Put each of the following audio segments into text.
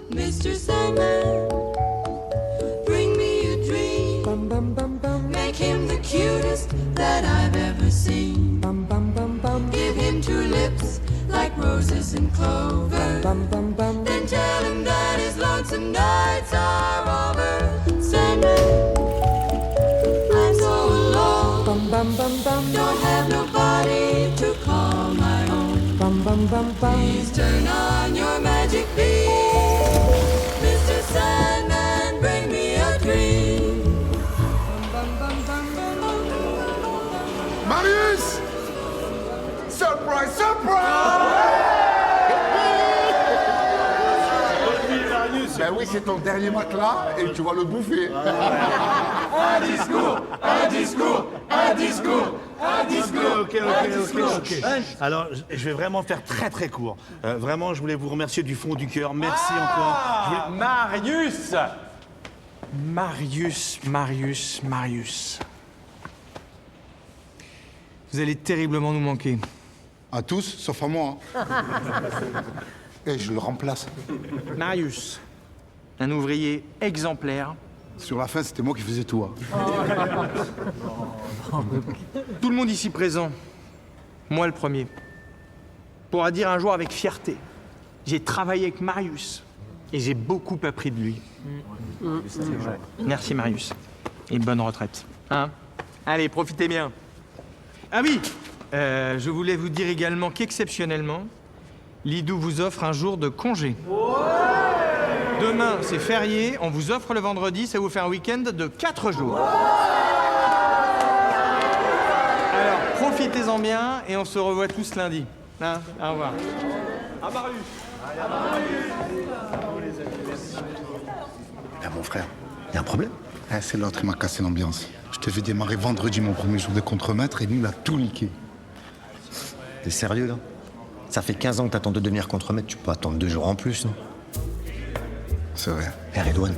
Mr. Sandman, bring me a dream. Make him the cutest that I've ever seen. Give him two lips like roses and clover. Then tell him that his lonesome nights are over. Sandman, I'm so alone. Don't have nobody to call my own. Please turn on your magic beam. Mr. Sandman, bring me a dream. Marius! Surprise, surprise! Ben oui, c'est ton dernier matelas et tu vas le bouffer. Un discours, un discours, un discours, un discours. Ok. Alors, je vais vraiment faire très très court. Vraiment, je voulais vous remercier du fond du cœur. Merci encore. Marius! Marius. Vous allez terriblement nous manquer. À tous, sauf à moi. Et je le remplace. Marius, un ouvrier exemplaire. Sur la fin, c'était moi qui faisais tout. Hein. Tout le monde ici présent, moi le premier, pourra dire un jour avec fierté, j'ai travaillé avec Marius et j'ai beaucoup appris de lui. Merci Marius. Et bonne retraite. Hein? Allez, profitez bien. Ah oui, je voulais vous dire également qu'exceptionnellement, Lidou vous offre un jour de congé. Demain, c'est férié, on vous offre le vendredi, ça vous fait un week-end de 4 jours. Alors, profitez-en bien et on se revoit tous lundi. Hein? Au revoir. À Marius! Ben, mon frère, y a un problème? C'est l'autre, il m'a cassé l'ambiance. Je te fais démarrer vendredi mon premier jour de contremaître et lui, il a tout niqué. T'es sérieux, là? Ça fait 15 ans que t'attends de devenir contremaître, tu peux attendre 2 jours en plus, non? C'est vrai. Hé, Redouane,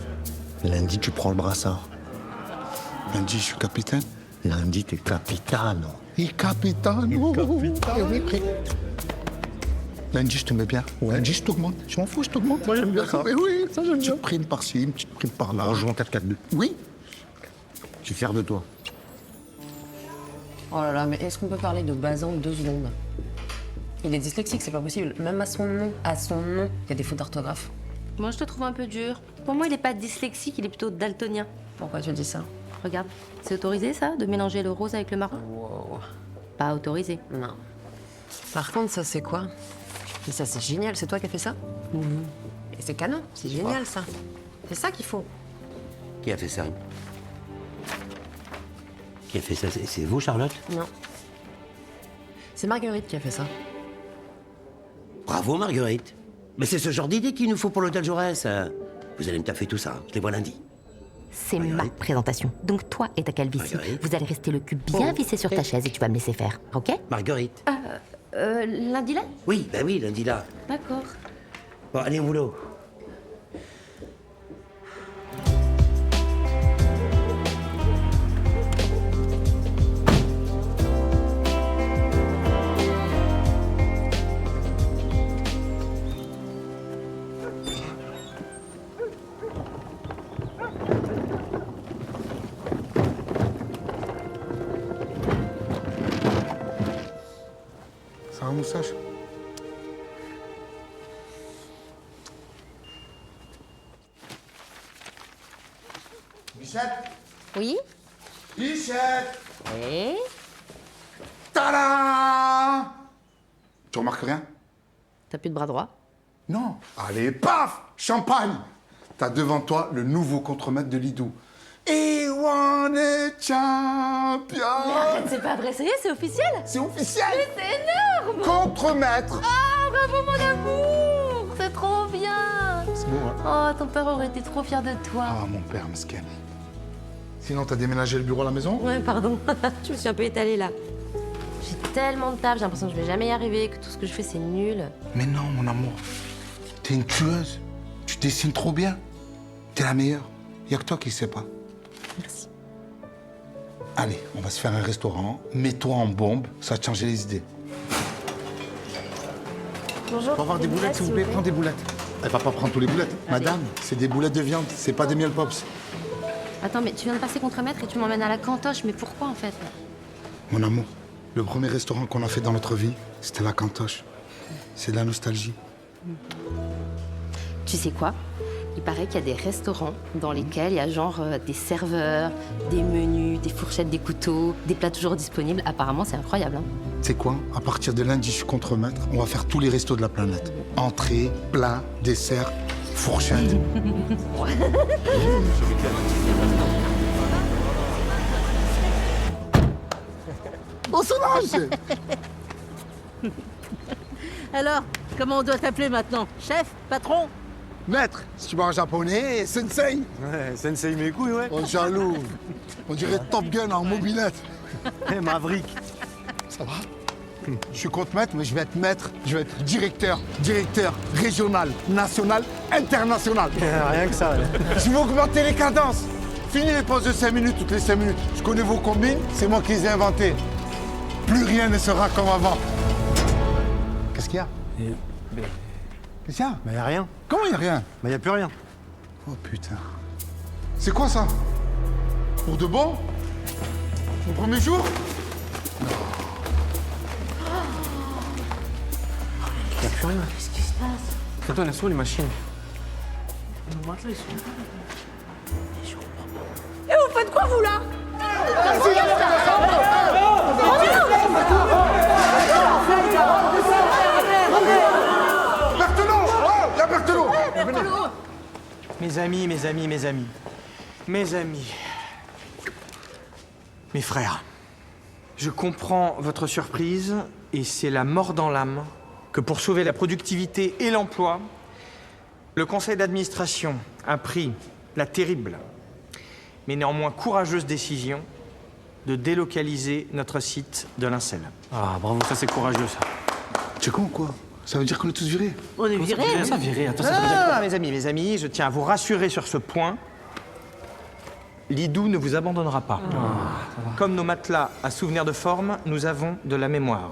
lundi, tu prends le brassard. Lundi, je suis capitaine. Lundi, t'es capitano. Et capitaine. Lundi, je te mets bien. Ouais. Lundi, je t'augmente. Je m'en fous, je t'augmente. Moi, j'aime bien ça. Mais oui, ça, j'aime bien. Petite prime par-ci, une petite prime par-là. On joue en 4-4-2. Oui. Je suis fier de toi. Oh là là, mais est-ce qu'on peut parler de Bazin 2 secondes? Il est dyslexique, c'est pas possible. Même à son nom, il y a des fautes d'orthographe. Moi, je te trouve un peu dur. Pour moi, il est pas dyslexique, il est plutôt daltonien. Pourquoi tu dis ça? Regarde, c'est autorisé, ça, de mélanger le rose avec le marron? Wow. Pas autorisé. Non. Par contre, ça, c'est quoi? Mais ça, c'est génial. C'est toi qui as fait ça? Et c'est canon. C'est génial, ça. C'est ça qu'il faut. Qui a fait ça? Qui a fait ça? C'est vous, Charlotte? Non. C'est Marguerite qui a fait ça. Bravo, Marguerite. Mais c'est ce genre d'idée qu'il nous faut pour l'hôtel Jaurès. Vous allez me taffer tout ça. Je les vois lundi. C'est ma présentation. Donc, toi et ta calvitie, Marguerite. vous allez rester le cul bien vissé sur ta chaise et tu vas me laisser faire, ok? Marguerite. Lundi là? Oui, ben oui, lundi là. D'accord. Bon, allez au boulot. Ça va, moustache? Bichette? Oui? Bichette! Et? Tada! Tu remarques rien? T'as plus de bras droit? Non. Allez, paf! Champagne! T'as devant toi le nouveau contremaître de Lidou. Et one est champion! Mais arrête, c'est pas vrai, ça y est, c'est officiel. C'est officiel. Mais c'est énorme. Contremaître. Ah, bravo mon amour. C'est trop bien. C'est beau, hein? Oh, ton père aurait été trop fier de toi. Ah, mon père, mesquin. Sinon, t'as déménagé le bureau à la maison? Ouais, pardon. Je me suis un peu étalée là. J'ai tellement de taf, j'ai l'impression que je vais jamais y arriver, que tout ce que je fais c'est nul. Mais non, mon amour. T'es une tueuse. Tu dessines trop bien. T'es la meilleure. Y a que toi qui sais pas. Merci. Allez, on va se faire un restaurant. Mets-toi en bombe, ça va te changer les idées. Bonjour. Pour avoir des boulettes, s'il vous plaît, prends des boulettes. Elle va pas prendre tous les boulettes. Madame, c'est des boulettes de viande, c'est pas des miel pops. Attends, mais tu viens de passer contremaître et tu m'emmènes à la cantoche, mais pourquoi en fait? Mon amour, le premier restaurant qu'on a fait dans notre vie, c'était la cantoche. C'est de la nostalgie. Tu sais quoi? Il paraît qu'il y a des restaurants dans lesquels il y a genre des serveurs, des menus, des fourchettes, des couteaux, des plats toujours disponibles. Apparemment, c'est incroyable. Hein. Tu sais quoi? À partir de lundi, je suis contremaître. On va faire tous les restos de la planète. Entrée, plat, dessert, fourchette. Au soulage! Alors, comment on doit t'appeler maintenant? Chef? Patron? Maître, si tu parles japonais, sensei. Ouais, sensei mes couilles, ouais. Oh, jaloux. On dirait Top Gun en mobilette. Eh, Maverick. Ça va? Je suis contre-maître, mais je vais être maître. Je vais être directeur régional, national, international. Rien que ça, là. Je vais augmenter les cadences. Fini les pauses de 5 minutes toutes les 5 minutes. Je connais vos combines, c'est moi qui les ai inventées. Plus rien ne sera comme avant. Qu'est-ce qu'il y a? Qu'est-ce qu'il y a? Bah, y a rien. Comment il n'y a rien? Bah, y a plus rien. Oh putain. C'est quoi ça? Pour de bon? Mon premier jour? Y a plus rien. Qu'est-ce qui se passe? Fais-toi, elles sont les machines. Et vous faites quoi, vous, là? Berthelot! Oh, il y a Berthelot! Mes amis, mes amis, mes amis. Mes amis. Mes frères. Je comprends votre surprise et c'est la mort dans l'âme que pour sauver la productivité et l'emploi, le conseil d'administration a pris la terrible, mais néanmoins courageuse décision de délocaliser notre site de Lincel. Ah, bravo, ça c'est courageux, ça. Tu es con ou quoi? Ça veut dire qu'on est tous virés? On est virés. Ça viré, attends, ça veut dire... Ah, mes amis, je tiens à vous rassurer sur ce point. Lidou ne vous abandonnera pas. Comme nos matelas à souvenirs de forme, nous avons de la mémoire.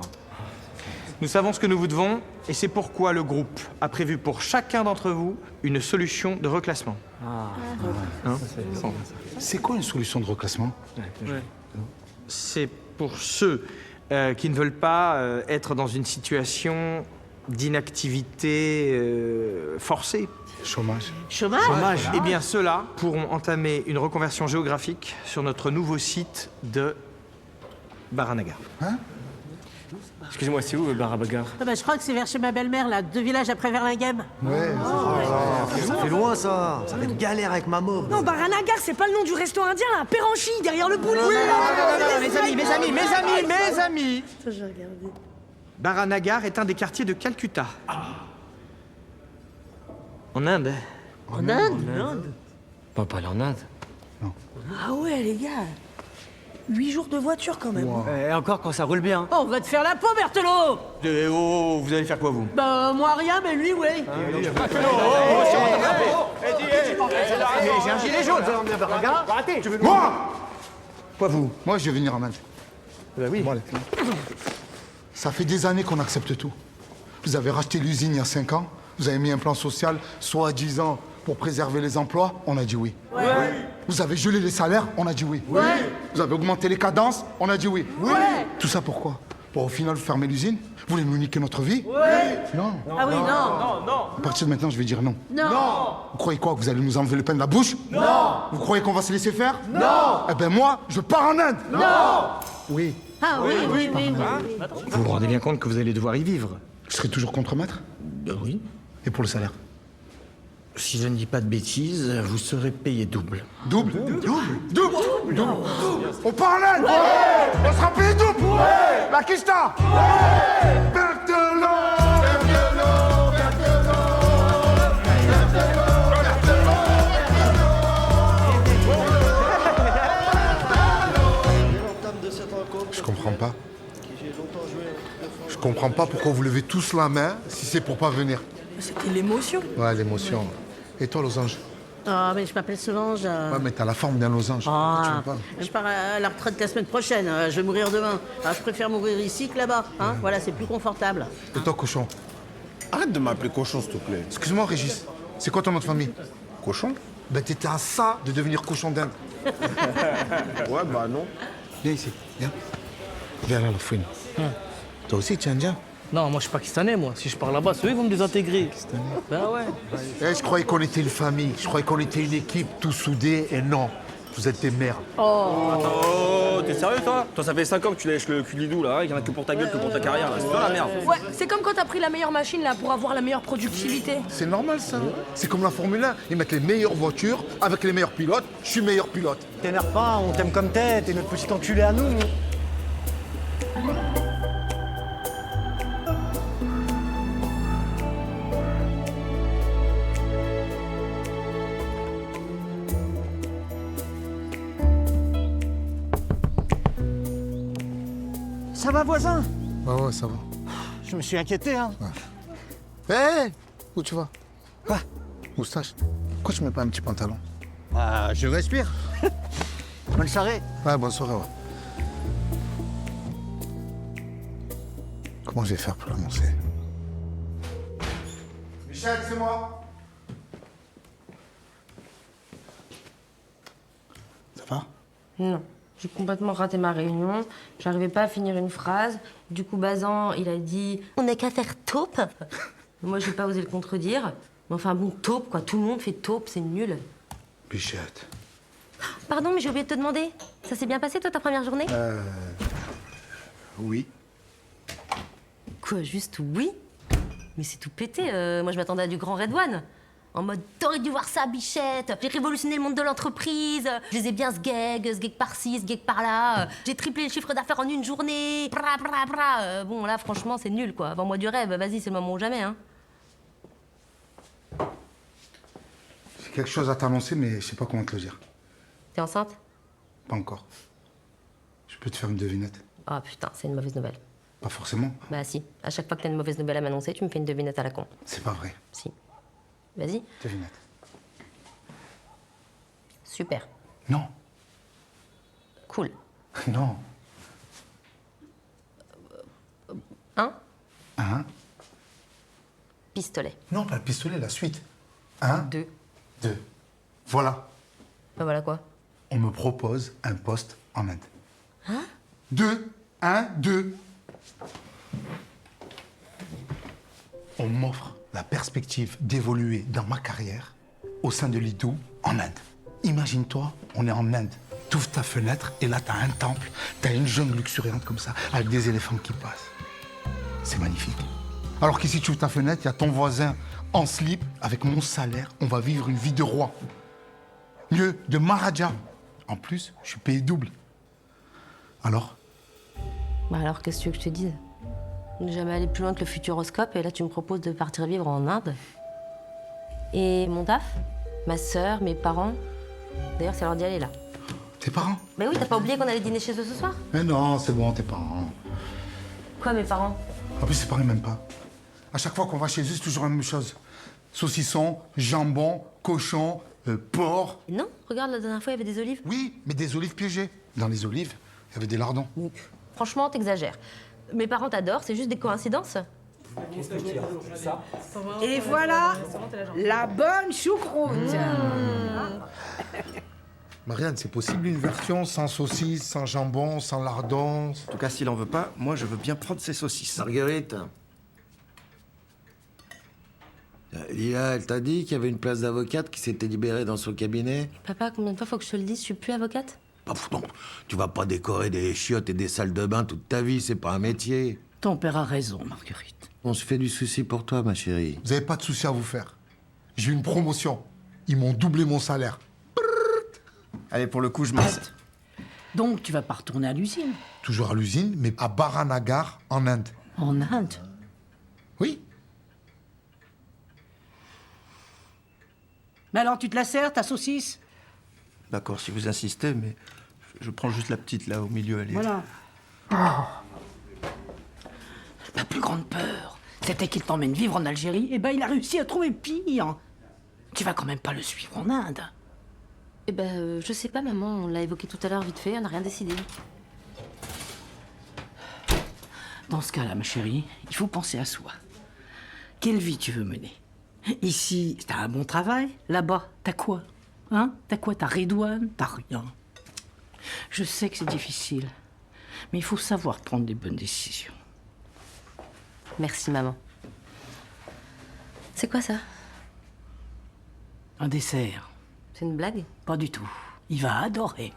Nous savons ce que nous vous devons et c'est pourquoi le groupe a prévu pour chacun d'entre vous une solution de reclassement. C'est quoi une solution de reclassement? C'est pour ceux qui ne veulent pas être dans une situation d'inactivité forcée. Chômage. Chômage? Eh bien, ceux-là pourront entamer une reconversion géographique sur notre nouveau site de Baranagar. Excusez-moi, c'est où le bar à bagarre? Ah bah, je crois que c'est vers chez ma belle-mère, là, 2 villages après Verlinghem. Ouais. Ça fait loin, ça. Ça va être galère avec ma môme. Non, Baranagar, c'est pas le nom du resto indien, là, Péranchi, derrière le boulot. Mes amis. Baranagar est un des quartiers de Calcutta. En Inde. En Inde? Pas aller en Inde. Ah ouais, les gars. 8 jours de voiture, quand même. Et encore quand ça roule bien. Oh, on va te faire la peau, Berthelot. Oh, vous allez faire quoi, vous? Bah, moi, rien, mais lui, ouais. J'ai un gilet jaune. Moi! Quoi, vous? Moi, je vais venir en Inde. Bah oui. Bon, allez. Ça fait des années qu'on accepte tout. Vous avez racheté l'usine il y a 5 ans. Vous avez mis un plan social, soi-disant, pour préserver les emplois. On a dit oui. Vous avez gelé les salaires. On a dit oui. Vous avez augmenté les cadences. On a dit oui. Tout ça pourquoi? Pour au final fermer l'usine? Vous voulez nous niquer notre vie? Non. Ah oui, non. À partir de maintenant, je vais dire non. Non. Vous croyez quoi? Que vous allez nous enlever le pain de la bouche? Non. Vous croyez qu'on va se laisser faire? Non. Eh ben moi, je pars en Inde. Non. Oui. Ah oui. Vous vous rendez bien compte que vous allez devoir y vivre? Je serai toujours contre-maître? Oui. Et pour le salaire? Si je ne dis pas de bêtises, vous serez payé double. Double. On part en Inde. On sera payé double. La quicheta. Berthelot. Je comprends pas. Je comprends pas pourquoi vous levez tous la main si c'est pour pas venir. C'était l'émotion. Ouais, l'émotion. Et toi, Losange? Ah, mais je m'appelle Solange. Ouais, mais t'as la forme d'un losange. Ah, Tu veux pas? je pars à la retraite la semaine prochaine. Je vais mourir demain. Je préfère mourir ici que là-bas. Hein. Voilà, c'est plus confortable. Et toi, cochon? Arrête de m'appeler cochon, s'il te plaît. Excuse-moi, Régis. C'est quoi ton nom de famille? Cochon? Ben, t'étais à ça de devenir cochon d'Inde. Ouais, bah non. Viens ici, viens. Viens là, la fouine. Toi aussi, tu es indien? Non, moi je suis pakistanais, moi. Si je pars là-bas, c'est eux qui vont me désintégrer. Ben ouais. Eh, je croyais qu'on était une famille. Je croyais qu'on était une équipe, tout soudée. Et non, vous êtes des merdes. Oh, t'es sérieux toi? Toi, ça fait 5 ans que tu lèches le cul d'idou là, il y en a que pour ta gueule, que pour ta carrière. C'est pas la merde. Ouais, c'est comme quand t'as pris la meilleure machine là pour avoir la meilleure productivité. C'est normal, ça. C'est comme la Formule 1. Ils mettent les meilleures voitures avec les meilleurs pilotes. Je suis meilleur pilote. T'énerve pas, on t'aime comme t'es, t'es notre petit enculé à nous. Ça va, voisin? Ouais, ça va. Je me suis inquiété, hein. Hé, où tu vas? Quoi? Moustache. Pourquoi tu mets pas un petit pantalon? Ah, je respire. Bonne soirée. Ouais, bonne soirée, ouais. Comment je vais faire pour l'annoncer? Michel, c'est moi. Ça va? Non. J'ai complètement raté ma réunion. J'arrivais pas à finir une phrase. Du coup, Bazan, il a dit « On n'a qu'à faire taupe ». Moi, j'ai pas osé le contredire. Mais enfin, bon, taupe, quoi. Tout le monde fait taupe, c'est nul. Bichette. Pardon, mais j'ai oublié de te demander. Ça s'est bien passé, toi, ta première journée? Oui. Quoi, juste oui? Mais c'est tout pété. Moi, je m'attendais à du grand Red One. En mode, t'aurais dû voir ça, Bichette. J'ai révolutionné le monde de l'entreprise. Je les ai bien sgeg par-ci, sgeg par-là. J'ai triplé le chiffre d'affaires en une journée. Bra, bra, bra. Bon, là, franchement, c'est nul, quoi. Vends-moi du rêve. Vas-y, c'est le moment ou jamais, hein. J'ai quelque chose à t'annoncer, mais je sais pas comment te le dire. T'es enceinte? Pas encore. Je peux te faire une devinette? Ah, putain, c'est une mauvaise nouvelle. Pas forcément. Bah si, à chaque fois que t'as une mauvaise nouvelle à m'annoncer, tu me fais une devinette à la con. C'est pas vrai. Si. Vas-y. Devinette. Super. Non. Cool. Non. Un. Pistolet. Non, pas le pistolet, la suite. 1, 2. 2. Voilà. Bah voilà quoi. On me propose un poste en Inde. Hein? 2, 1, 2. On m'offre la perspective d'évoluer dans ma carrière au sein de l'IDU en Inde. Imagine-toi, on est en Inde. T'ouvres ta fenêtre et là, t'as un temple, t'as une jungle luxuriante comme ça, avec des éléphants qui passent. C'est magnifique. Alors qu'ici, tu ouvres ta fenêtre, il y a ton voisin en slip, avec mon salaire, on va vivre une vie de roi. Mieux, de Maharaja. En plus, je suis payé double. Alors? Bah alors, qu'est-ce que tu veux que je te dise? On n'est jamais allé plus loin que le futuroscope et là, tu me proposes de partir vivre en Inde. Et mon taf? Ma sœur, mes parents? D'ailleurs, c'est l'heure d'y aller, là. Tes parents? Bah oui, t'as pas oublié qu'on allait dîner chez eux ce soir? Mais non, c'est bon, tes parents. Quoi, mes parents? En plus, c'est pareil même pas. À chaque fois qu'on va chez eux, c'est toujours la même chose. Saucisson, jambon, cochon, porc. Non, regarde, la dernière fois, il y avait des olives. Oui, mais des olives piégées. Dans les olives, il y avait des lardons. Franchement, t'exagères. Mes parents t'adorent, c'est juste des coïncidences. Et voilà la bonne choucroute. Marianne, c'est possible une version sans saucisse, sans jambon, sans lardons? En tout cas, s'il en veut pas, moi je veux bien prendre ses saucisses. Marguerite. Lila, elle t'a dit qu'il y avait une place d'avocate qui s'était libérée dans son cabinet? Papa, combien de fois faut que je te le dise, je suis plus avocate? Bah, donc, tu vas pas décorer des chiottes et des salles de bain toute ta vie, c'est pas un métier. Ton père a raison, Marguerite. On se fait du souci pour toi, ma chérie. Vous n'avez pas de souci à vous faire. J'ai eu une promotion. Ils m'ont doublé mon salaire. Allez, pour le coup, je m'insiste. Donc, tu vas pas retourner à l'usine? toujours à l'usine, mais à Baranagar, en Inde. En Inde? Oui. Mais alors, tu te la sers, ta saucisse? D'accord, si vous insistez, mais je prends juste la petite, là, au milieu, elle est... Voilà. Ma plus grande peur, c'était qu'il t'emmène vivre en Algérie. Eh ben, il a réussi à trouver pire. Tu vas quand même pas le suivre en Inde. Eh ben, je sais pas, maman. On l'a évoqué tout à l'heure vite fait, on n'a rien décidé. Dans ce cas-là, ma chérie, il faut penser à soi. Quelle vie tu veux mener? Ici, t'as un bon travail. Là-bas, t'as quoi? Hein? T'as quoi? T'as Redouane? T'as rien. Je sais que c'est difficile, mais il faut savoir prendre des bonnes décisions. Merci, maman. C'est quoi ça? Un dessert. C'est une blague? Pas du tout. Il va adorer.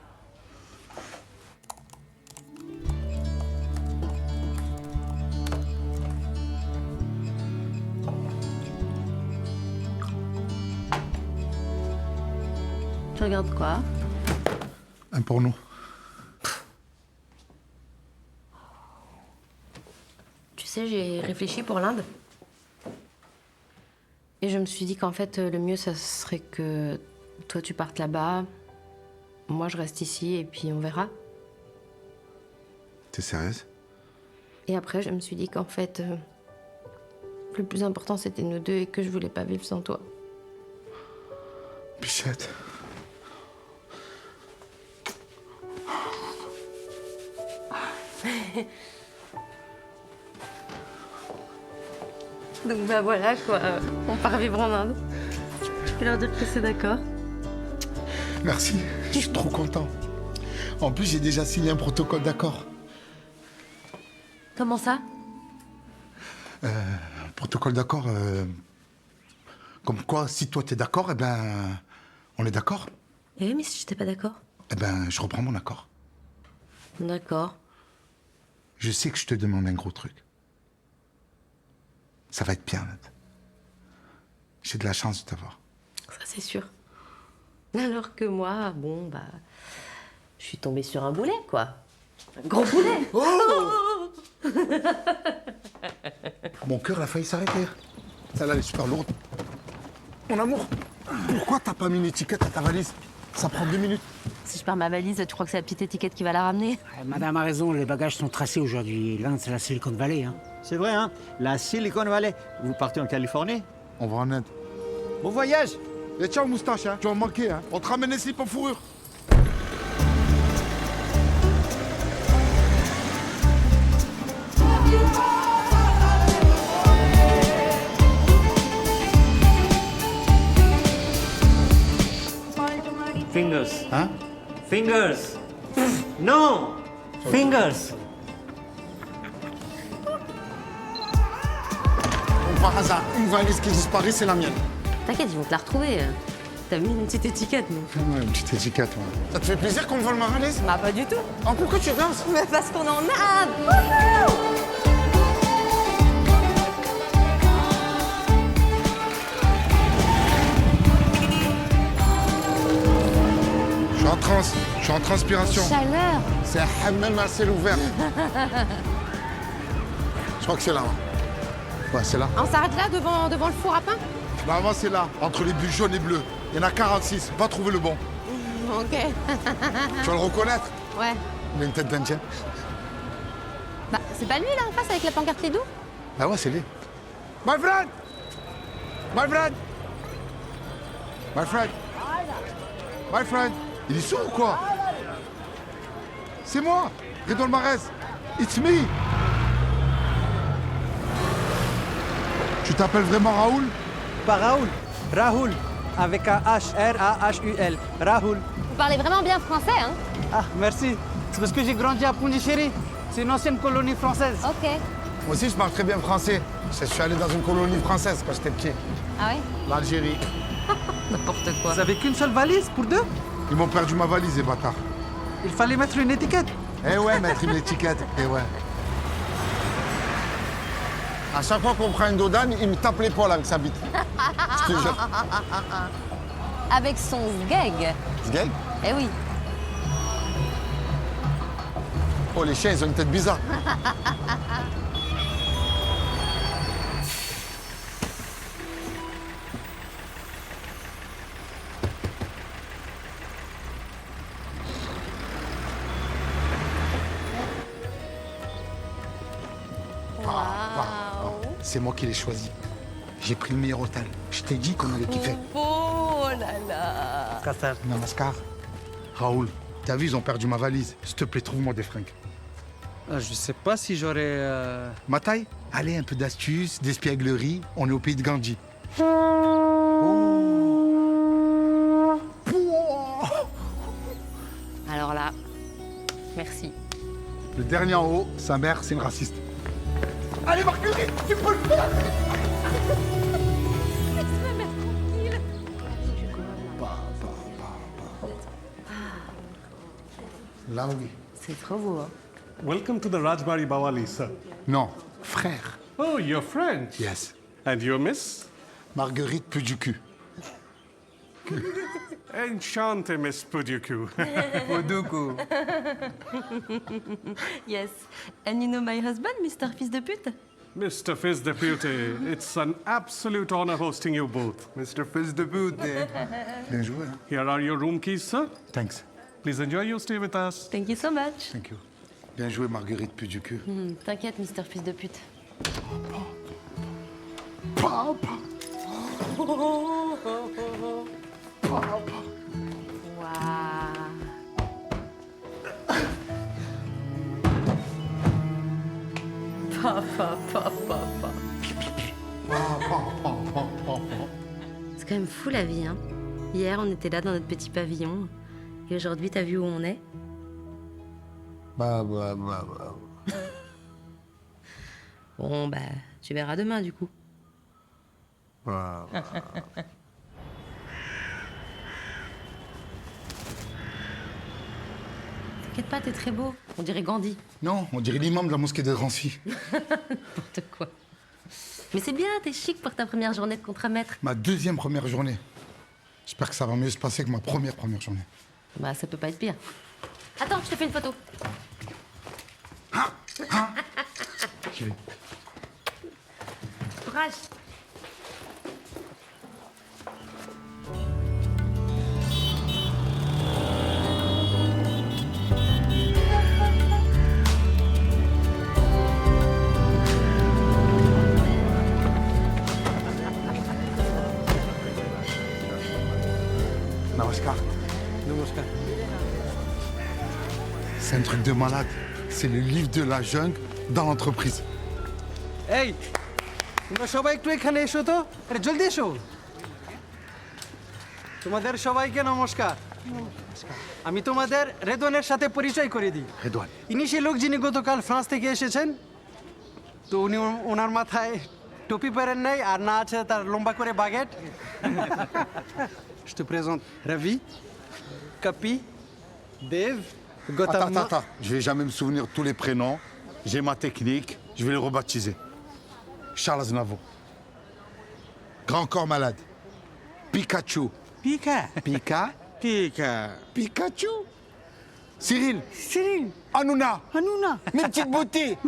Tu regardes quoi? Un porno. Tu sais, j'ai réfléchi pour l'Inde. Et je me suis dit qu'en fait, le mieux, ça serait que toi, tu partes là-bas, moi, je reste ici, et puis on verra. T'es sérieuse? Et après, je me suis dit qu'en fait, le plus important, c'était nous deux, et que je voulais pas vivre sans toi. Bichette. Donc bah voilà, quoi. On part vivre en Inde. Je peux leur dire que c'est d'accord. Merci, je suis trop content. En plus, j'ai déjà signé un protocole d'accord. Comment ça? Protocole d'accord, comme quoi, si toi t'es d'accord, eh ben, on est d'accord. Eh oui, mais si j'étais pas d'accord. Eh ben, je reprends mon accord. D'accord. Je sais que je te demande un gros truc. Ça va être bien, Nat. J'ai de la chance de t'avoir. Ça, c'est sûr. Alors que moi, bon, bah... Je suis tombée sur un boulet, quoi. Un gros boulet. Oh Mon cœur a failli s'arrêter. Celle-là, elle est super lourde. Mon amour, pourquoi t'as pas mis une étiquette à ta valise? Ça prend 2 minutes. Si je perds ma valise, tu crois que c'est la petite étiquette qui va la ramener? Madame a raison, les bagages sont tracés aujourd'hui. L'Inde, c'est la Silicon Valley. Hein. C'est vrai, hein? La Silicon Valley. Vous partez en Californie? On va en Inde. Bon voyage! Et ciao, moustache, hein. Tu vas me manquer, hein. On te ramène les slips en fourrure. Fingers. Hein? Fingers. Non! Fingers. Par hasard, une valise qui disparaît, c'est la mienne. T'inquiète, ils vont te la retrouver. T'as mis une petite étiquette, non? Ouais, une petite étiquette, ouais. Ça te fait plaisir qu'on me vole ma valise? Bah, pas du tout. Oh, pourquoi tu danses? Mais parce qu'on est en Inde. Je suis en transpiration. Chaleur. C'est un hammam à ciel ouvert. Je crois que c'est là. Ouais, c'est là. On s'arrête là, devant le four à pain? Normalement, c'est là, entre les buts jaunes et bleus. Il y en a 46. Va trouver le bon. Ok. Tu vas le reconnaître? Ouais. Il a une tête d'Indien. Bah, c'est pas lui, là, en face, avec la pancarte Lidou? Ah ouais, c'est lui. My friend! My friend! My friend! My friend! Il est sourd ou quoi? C'est moi, Redouane Marès. It's me! Tu t'appelles vraiment Raoul? Pas Raoul. Rahul. Avec un H. R-A-H-U-L. Rahul. Vous parlez vraiment bien français, hein? Ah, merci. C'est parce que j'ai grandi à Pondichéry. C'est une ancienne colonie française. Ok. Moi aussi, je parle très bien français. Je suis allé dans une colonie française quand j'étais petit. Ah ouais? L'Algérie. N'importe quoi. Vous avez qu'une seule valise pour deux? Ils m'ont perdu ma valise, les bâtards. Il fallait mettre une étiquette. Eh ouais, mettre une étiquette. Eh ouais. À chaque fois qu'on prend une dos d'âne, il me tape l'épaule avec sa bite. Je te jure. Avec son sgeg. Sgeg? Eh oui. Oh, les chiens, ils ont une tête bizarre. C'est moi qui l'ai choisi. J'ai pris le meilleur hôtel. Je t'ai dit qu'on allait kiffer. Oh là là. Namaskar. Raoul, t'as vu, ils ont perdu ma valise. S'il te plaît, trouve-moi des fringues. Je sais pas si j'aurais... Ma taille? Allez, un peu d'astuce, d'espièglerie. On est au pays de Gandhi. Alors là, merci. Le dernier en haut, sa mère, c'est une raciste. Allez, Marguerite, tu peux le faire! Laisse-moi mettre tranquille. Là, oui. C'est trop beau, hein. Welcome to the Rajbari Bawali, sir. Non, frère. Oh, you're French. Yes. And you're Miss? Marguerite Puducu. Enchanté, Miss Puduku. Puduku. Yes. And you know my husband, Mr. Fils de pute? Mr. Fizz Deputy, it's an absolute honor hosting you both. Mr. Fils de pute. Bien joué, hein? Here are your room keys, sir. Thanks. Please enjoy your stay with us. Thank you so much. Thank you. Bien joué, Marguerite Puducu. T'inquiète, Mr. Fils de pute. Papa. Papa. Waouh. Papa. C'est quand même fou la vie, hein. Hier, on était là dans notre petit pavillon. Et aujourd'hui, t'as vu où on est? Bah. Bon, bah, tu verras demain, du coup. T'inquiète pas, t'es très beau. On dirait Gandhi. Non, on dirait l'imam de la mosquée de Drancy. N'importe quoi. Mais c'est bien, t'es chic pour ta première journée de contre-maître. Ma deuxième première journée. J'espère que ça va mieux se passer que ma première journée. Bah, ça peut pas être pire. Attends, je te fais une photo. Courage. Namaskar. Namaskar. C'est un truc de malade. C'est le livre de la jungle dans l'entreprise. এই তোমরা সবাই একটু এখানে এসো তো আরে জলদি এসো তোমাদের সবাইকে নমস্কার আমি তোমাদের রেদওয়ানের সাথে পরিচয় করে দিই রেদওয়ান ইনি সেই লোক যিনি গতকাল ফ্রান্স থেকে এসেছেন তো উনি ওনার মাথায় টুপি পরেন নাই আর না আছে তার লম্বা করে baguette Je te présente Ravi, Capi, Dev, Gautam. Attends. Je vais jamais me souvenir de tous les prénoms. J'ai ma technique. Je vais les rebaptiser. Charles Aznavour. Grand corps malade. Pikachu. Pika. Pikachu. Cyril. Hanouna. Mes petites beautés.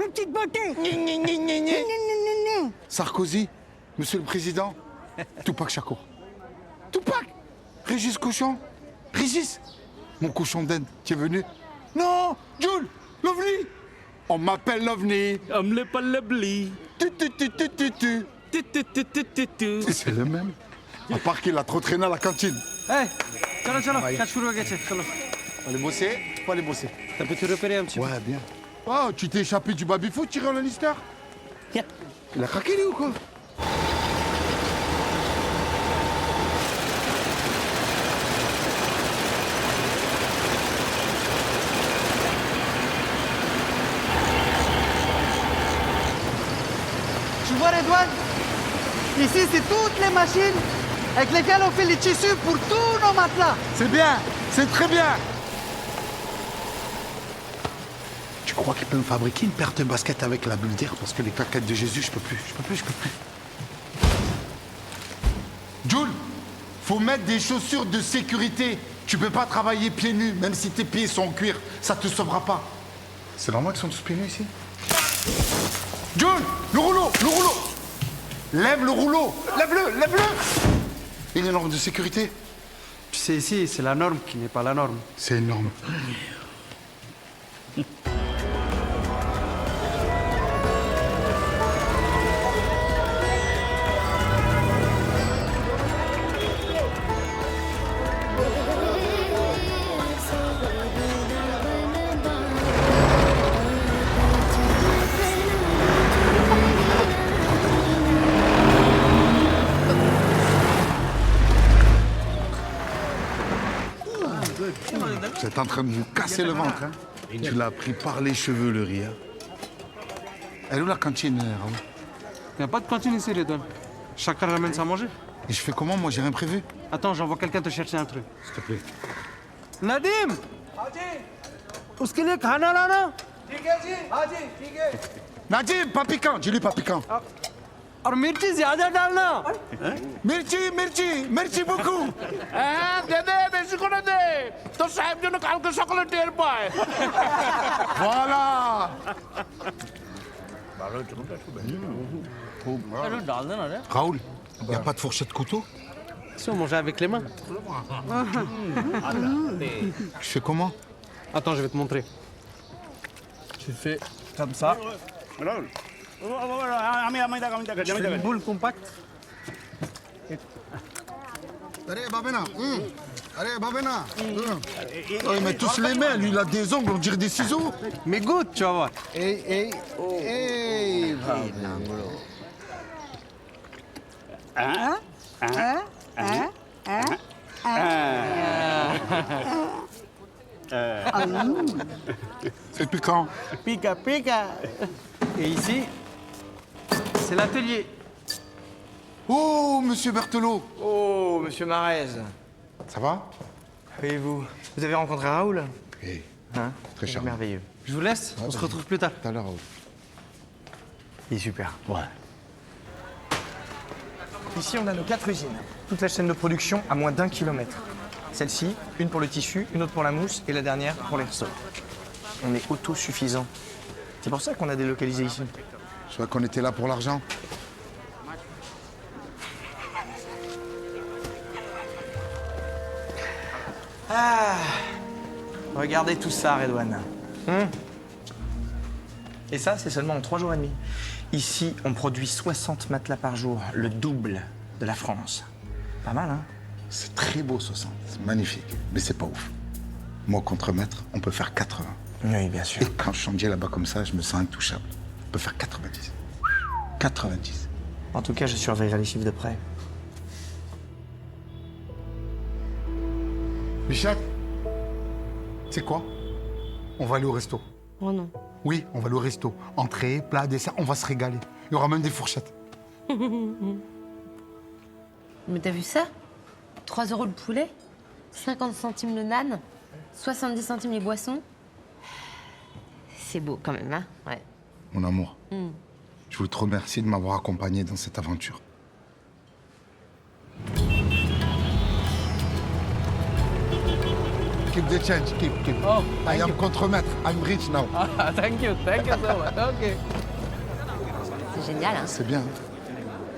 Sarkozy. Monsieur le Président. Tupac Shakur. Tupac. Régis Cochon. Régis. Mon cochon d'Inde qui est venu. Non, Jules, l'OVNI. On m'appelle l'OVNI. C'est le même. À part qu'il a trop traîné à la cantine. এই চলো কাজ শুরু হয়ে গেছে চলো Faut aller bosser. T'as pu te repérer un petit peu? Ouais, bien. Oh, tu t'es échappé du baby-foot, Tyrion Lannister? Il a craqué lui ou quoi? Tu vois Redouane? Ici, c'est toutes les machines avec lesquelles on fait les tissus pour tous nos matelas. C'est bien, c'est très bien. Tu crois qu'il peut me fabriquer une paire de baskets avec la bulle d'air parce que les claquettes de Jésus, je peux plus. Jules, faut mettre des chaussures de sécurité. Tu peux pas travailler pieds nus, même si tes pieds sont en cuir, ça te sauvera pas. C'est normal qu'ils sont tous pénus ici? John, le rouleau, le rouleau. Lève le rouleau, lève-le, lève-le. Et les normes de sécurité? Tu sais, ici, c'est la norme qui n'est pas la norme. C'est énorme. Vous êtes en train de vous casser le ventre, hein? Tu l'as pris par les cheveux, le rire. Elle est où la cantine, Raoul? Il n'y a pas de cantine ici, Redouane. Chacun ramène sa manger. Et je fais comment? Moi, j'ai rien prévu. Attends, j'envoie quelqu'un te chercher un truc. S'il te plaît. Nadim! उसके लिए खाना लाना? ठीक है जी, हाँ जी, ठीक है। Nadim, pas piquant, dis-lui pas piquant. और मिर्ची ज्यादा डालना। Merci, merci, merci beaucoup. Voilà. Raoul, il n'y a pas de fourchette couteau? Si on mangeait avec les mains. Je fais comment? Attends, je vais te montrer. Tu fais comme ça. Je fais une boule compacte. Allez, Babena. Allez, Babena. Oh, ils mettent tous les mains. Lui, il a des ongles, on dirait des ciseaux. Mais goûte, tu vas voir. Hey, C'est piquant. Pica, pica. Et ici, c'est l'atelier. Oh, monsieur Berthelot. Oh, monsieur Marez. Ça va? Et vous? Vous avez rencontré Raoul? Oui. Hein? Très charmant. Merveilleux. Je vous laisse, on se retrouve plus tard. Tout à l'heure, Raoul. Il est super. Ouais. Ici, on a nos 4 usines. Toute la chaîne de production à moins d'1 kilomètre. Celle-ci, une pour le tissu, une autre pour la mousse et la dernière pour les ressorts. On est autosuffisant. C'est pour ça qu'on a délocalisé ici. Je crois qu'on était là pour l'argent. Ah, regardez tout ça, Redouane. Et ça, c'est seulement en 3 jours et demi. Ici, on produit 60 matelas par jour, le double de la France. Pas mal, hein? C'est très beau, 60. C'est magnifique. Mais c'est pas ouf. Moi, contre-maître, on peut faire 80. Oui, bien sûr. Et quand je changeais là-bas comme ça, je me sens intouchable. On peut faire 90. 90. En tout cas, je surveillerai les chiffres de près. Bichette, c'est quoi? On va aller au resto. Oh non. Oui, on va aller au resto. Entrée, plat, dessert, on va se régaler. Il y aura même des fourchettes. Mais t'as vu ça? 3 € le poulet, 50 centimes le nan, 70 centimes les boissons. C'est beau quand même, hein? Ouais. Mon amour, je voulais te remercier de m'avoir accompagné dans cette aventure. Keep the change, keep. Oh, I am contre-maître. I'm rich now. Thank you so much. Okay. C'est génial, hein? C'est bien.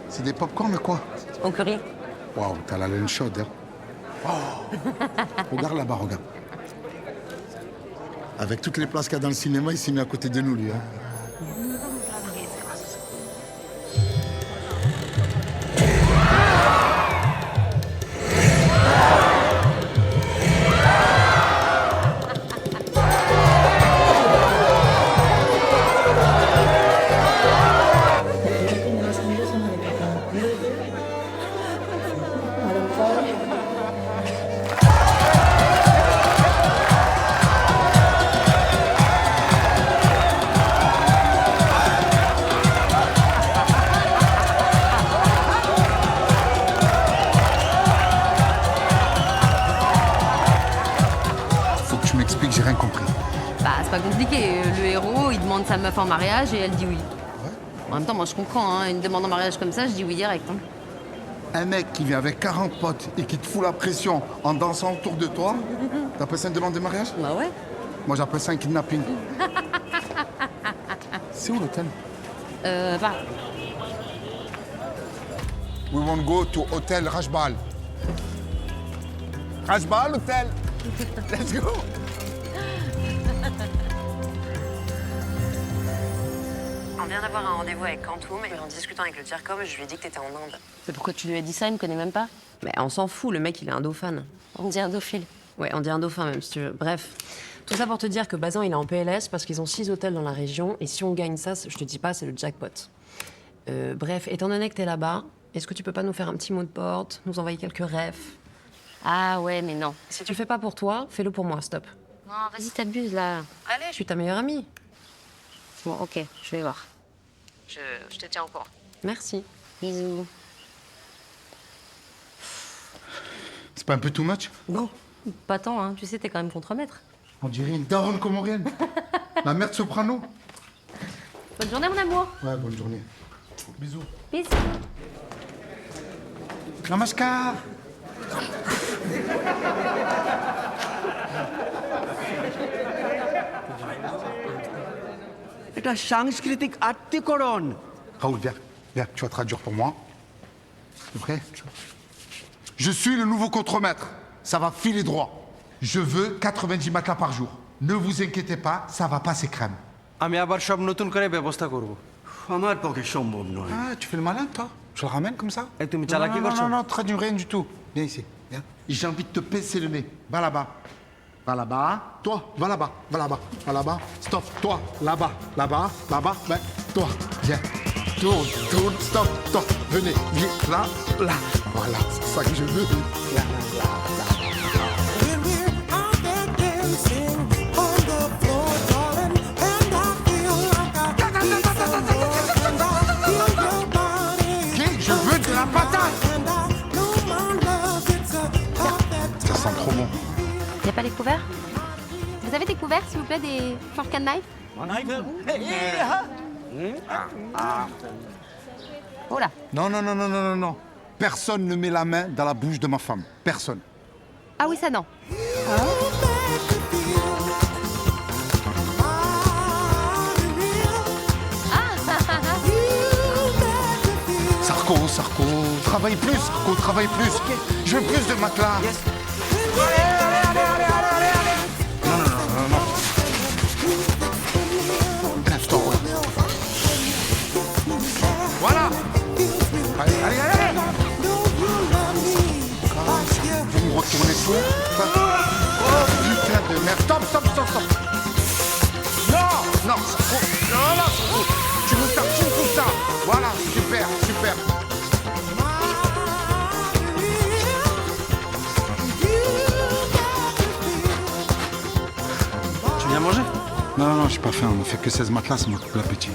C'est des pop-corn, quoi? Au curry. Waouh, t'as la laine chaude, hein? Oh. Regarde là-bas, regarde. Avec toutes les places qu'il y a dans le cinéma, il s'est mis à côté de nous, lui. Hein. J'ai rien compris. Bah, c'est pas compliqué. Le héros, il demande sa meuf en mariage et elle dit oui. Ouais. En même temps, moi je comprends, hein. Une demande en mariage comme ça, je dis oui direct. Hein. Un mec qui vient avec 40 potes et qui te fout la pression en dansant autour de toi, t'appelles ça une demande de mariage? Bah ouais. Moi j'appelle ça un kidnapping. C'est où l'hôtel? Bah, We want to go to Hotel Rajbal. Rajbal Hotel. Let's go. On vient d'avoir un rendez-vous avec Kantoum et en discutant avec le Tiercom, je lui ai dit que t'étais en Inde. mais pourquoi tu lui as dit ça? Il me connaît même pas. Mais on s'en fout, le mec il est indophane. On dit indophile. Ouais, on dit un dauphin même si tu veux. Bref, tout ça pour te dire que Bazin il est en PLS parce qu'ils ont 6 hôtels dans la région et si on gagne ça, je te dis pas, c'est le jackpot. Bref, étant donné que t'es là-bas, est-ce que tu peux pas nous faire un petit mot de porte, nous envoyer quelques refs? Ah ouais, mais non. Si tu le fais pas pour toi, fais-le pour moi, stop. Non, vas-y, t'abuses là. Allez, je suis ta meilleure amie. Bon, ok, je vais voir. Je te tiens au courant. Merci. Bisous. C'est pas un peu too much? Bon, pas tant, hein. Tu sais, t'es quand même contremaître. On dirait une daronne comorienne. La mère de soprano. Bonne journée, mon amour. Ouais, bonne journée. Bisous. Bisous. Namaskar. এটা সাংস্কৃতিক আত্মীকরণ। Raoul, viens. Viens, tu vas traduire pour moi. T'es prêt? Je suis le nouveau contremaître. Ça va filer droit. Je veux 90 matelas par jour. Ne vous inquiétez pas, ça va passer crème. আমি আবার সব নতুন করে ব্যবস্থা করব। আমার পক্ষে সম্ভব নয়। Ah, tu fais le malin, toi? Je le ramène comme ça? Et tu me Non, চালাকি non, করছো? non, non, traduis rien du tout. Viens ici, viens. J'ai envie de te pincer le nez. Va là-bas. Va là-bas. Toi, va là-bas. Va là-bas. Va là-bas. Stop. Toi, là-bas. Là-bas. Là-bas. Ben, toi, viens. Tourne, tourne, stop, stop. Venez, viens, là, là. Voilà, c'est ça que je veux. Là, là, là. Je veux de la patate. Ça sent trop bon. Y a pas les couverts? Vous avez des couverts, s'il vous plaît, des fork and knife? Oh là. Non, non, non, non, non, non, non. Personne ne met la main dans la bouche de ma femme. Personne. Ah oui, ça non. Sarko, travaille plus, Sarko, travaille plus. Je veux plus de matelas. Non, non, non, non, non. Lève-toi, ouais. Voilà. Allez, allez, allez. Vous me retournez tout. Oh, putain de merde. Stop, stop, stop, stop. Non, non, Sarko. Non, non, Sarko. Tu me tartines tout ça. Voilà, super, super. Tu viens manger? Non, non, non, j'ai pas faim. On fait que 16 matelas, ça me coupe l'appétit.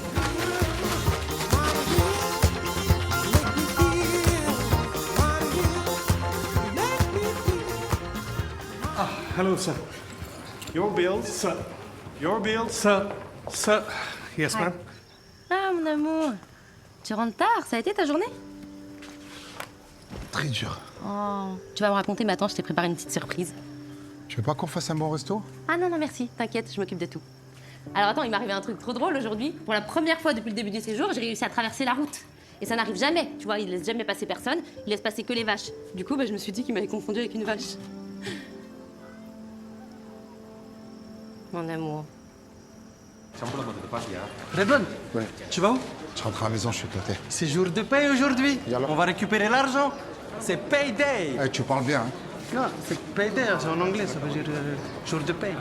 Hello, sir. Your bill, sir. Your bill, sir. Sir. Yes, ma'am. Ah, mon amour. Tu rentres tard, ça a été ta journée? Très dur. Oh. Tu vas me raconter, mais attends, je t'ai préparé une petite surprise. Tu veux pas qu'on fasse un bon resto? Ah non, non, merci, t'inquiète, je m'occupe de tout. Alors attends, il m'est arrivé un truc trop drôle aujourd'hui. Pour la première fois depuis le début du séjour, j'ai réussi à traverser la route. Et ça n'arrive jamais, tu vois, il laisse jamais passer personne, il laisse passer que les vaches. Du coup, je me suis dit qu'il m'avait confondu avec une vache. Mon amour. Redouane, Ouais. tu vas où? Tu rentres à la maison, je suis éclaté. C'est jour de paye aujourd'hui. Yallah. On va récupérer l'argent. C'est payday. Eh, tu parles bien, hein? Non, c'est payday, c'est en anglais, ça veut dire jour de paye.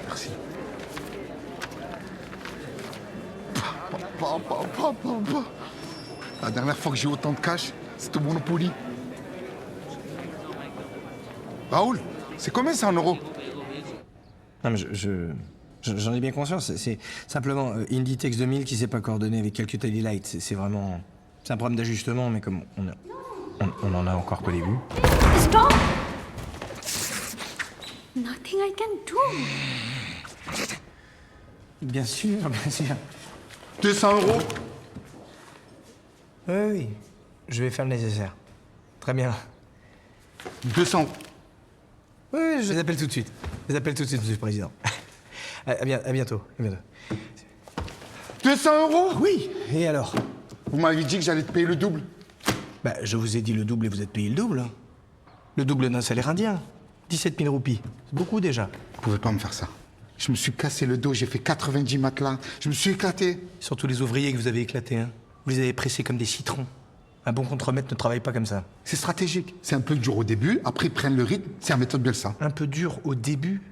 Merci. La dernière fois que j'ai eu autant de cash, c'était au Monopoly. Raoul, c'est combien ça en euros? Non, mais j'en ai bien conscience. C'est simplement Inditex 2000 qui s'est pas coordonné avec Calcutta Light. C'est vraiment... C'est un problème d'ajustement, mais comme on en a encore qu'au début. Stop! Nothing I can do. Bien sûr, bien sûr. 200 euros? Oui, oui. Je vais faire le nécessaire. Très bien. 200. Oui, je les appelle tout de suite. Je les appelle tout de suite, monsieur le président. À bientôt. À bientôt. 200 €? Oui. Et alors? Vous m'avez dit que j'allais te payer le double. Bah, je vous ai dit le double et vous êtes payé le double. Le double d'un salaire indien. 17 000 roupies. C'est beaucoup déjà. Vous pouvez pas me faire ça. Je me suis cassé le dos, j'ai fait 90 matelas. Je me suis éclaté. Surtout les ouvriers que vous avez éclatés, hein. Vous les avez pressés comme des citrons. Un bon contremaître ne travaille pas comme ça. C'est stratégique. C'est un peu dur au début, après ils prennent le rythme. C'est la méthode Bielsa. Un peu dur au début,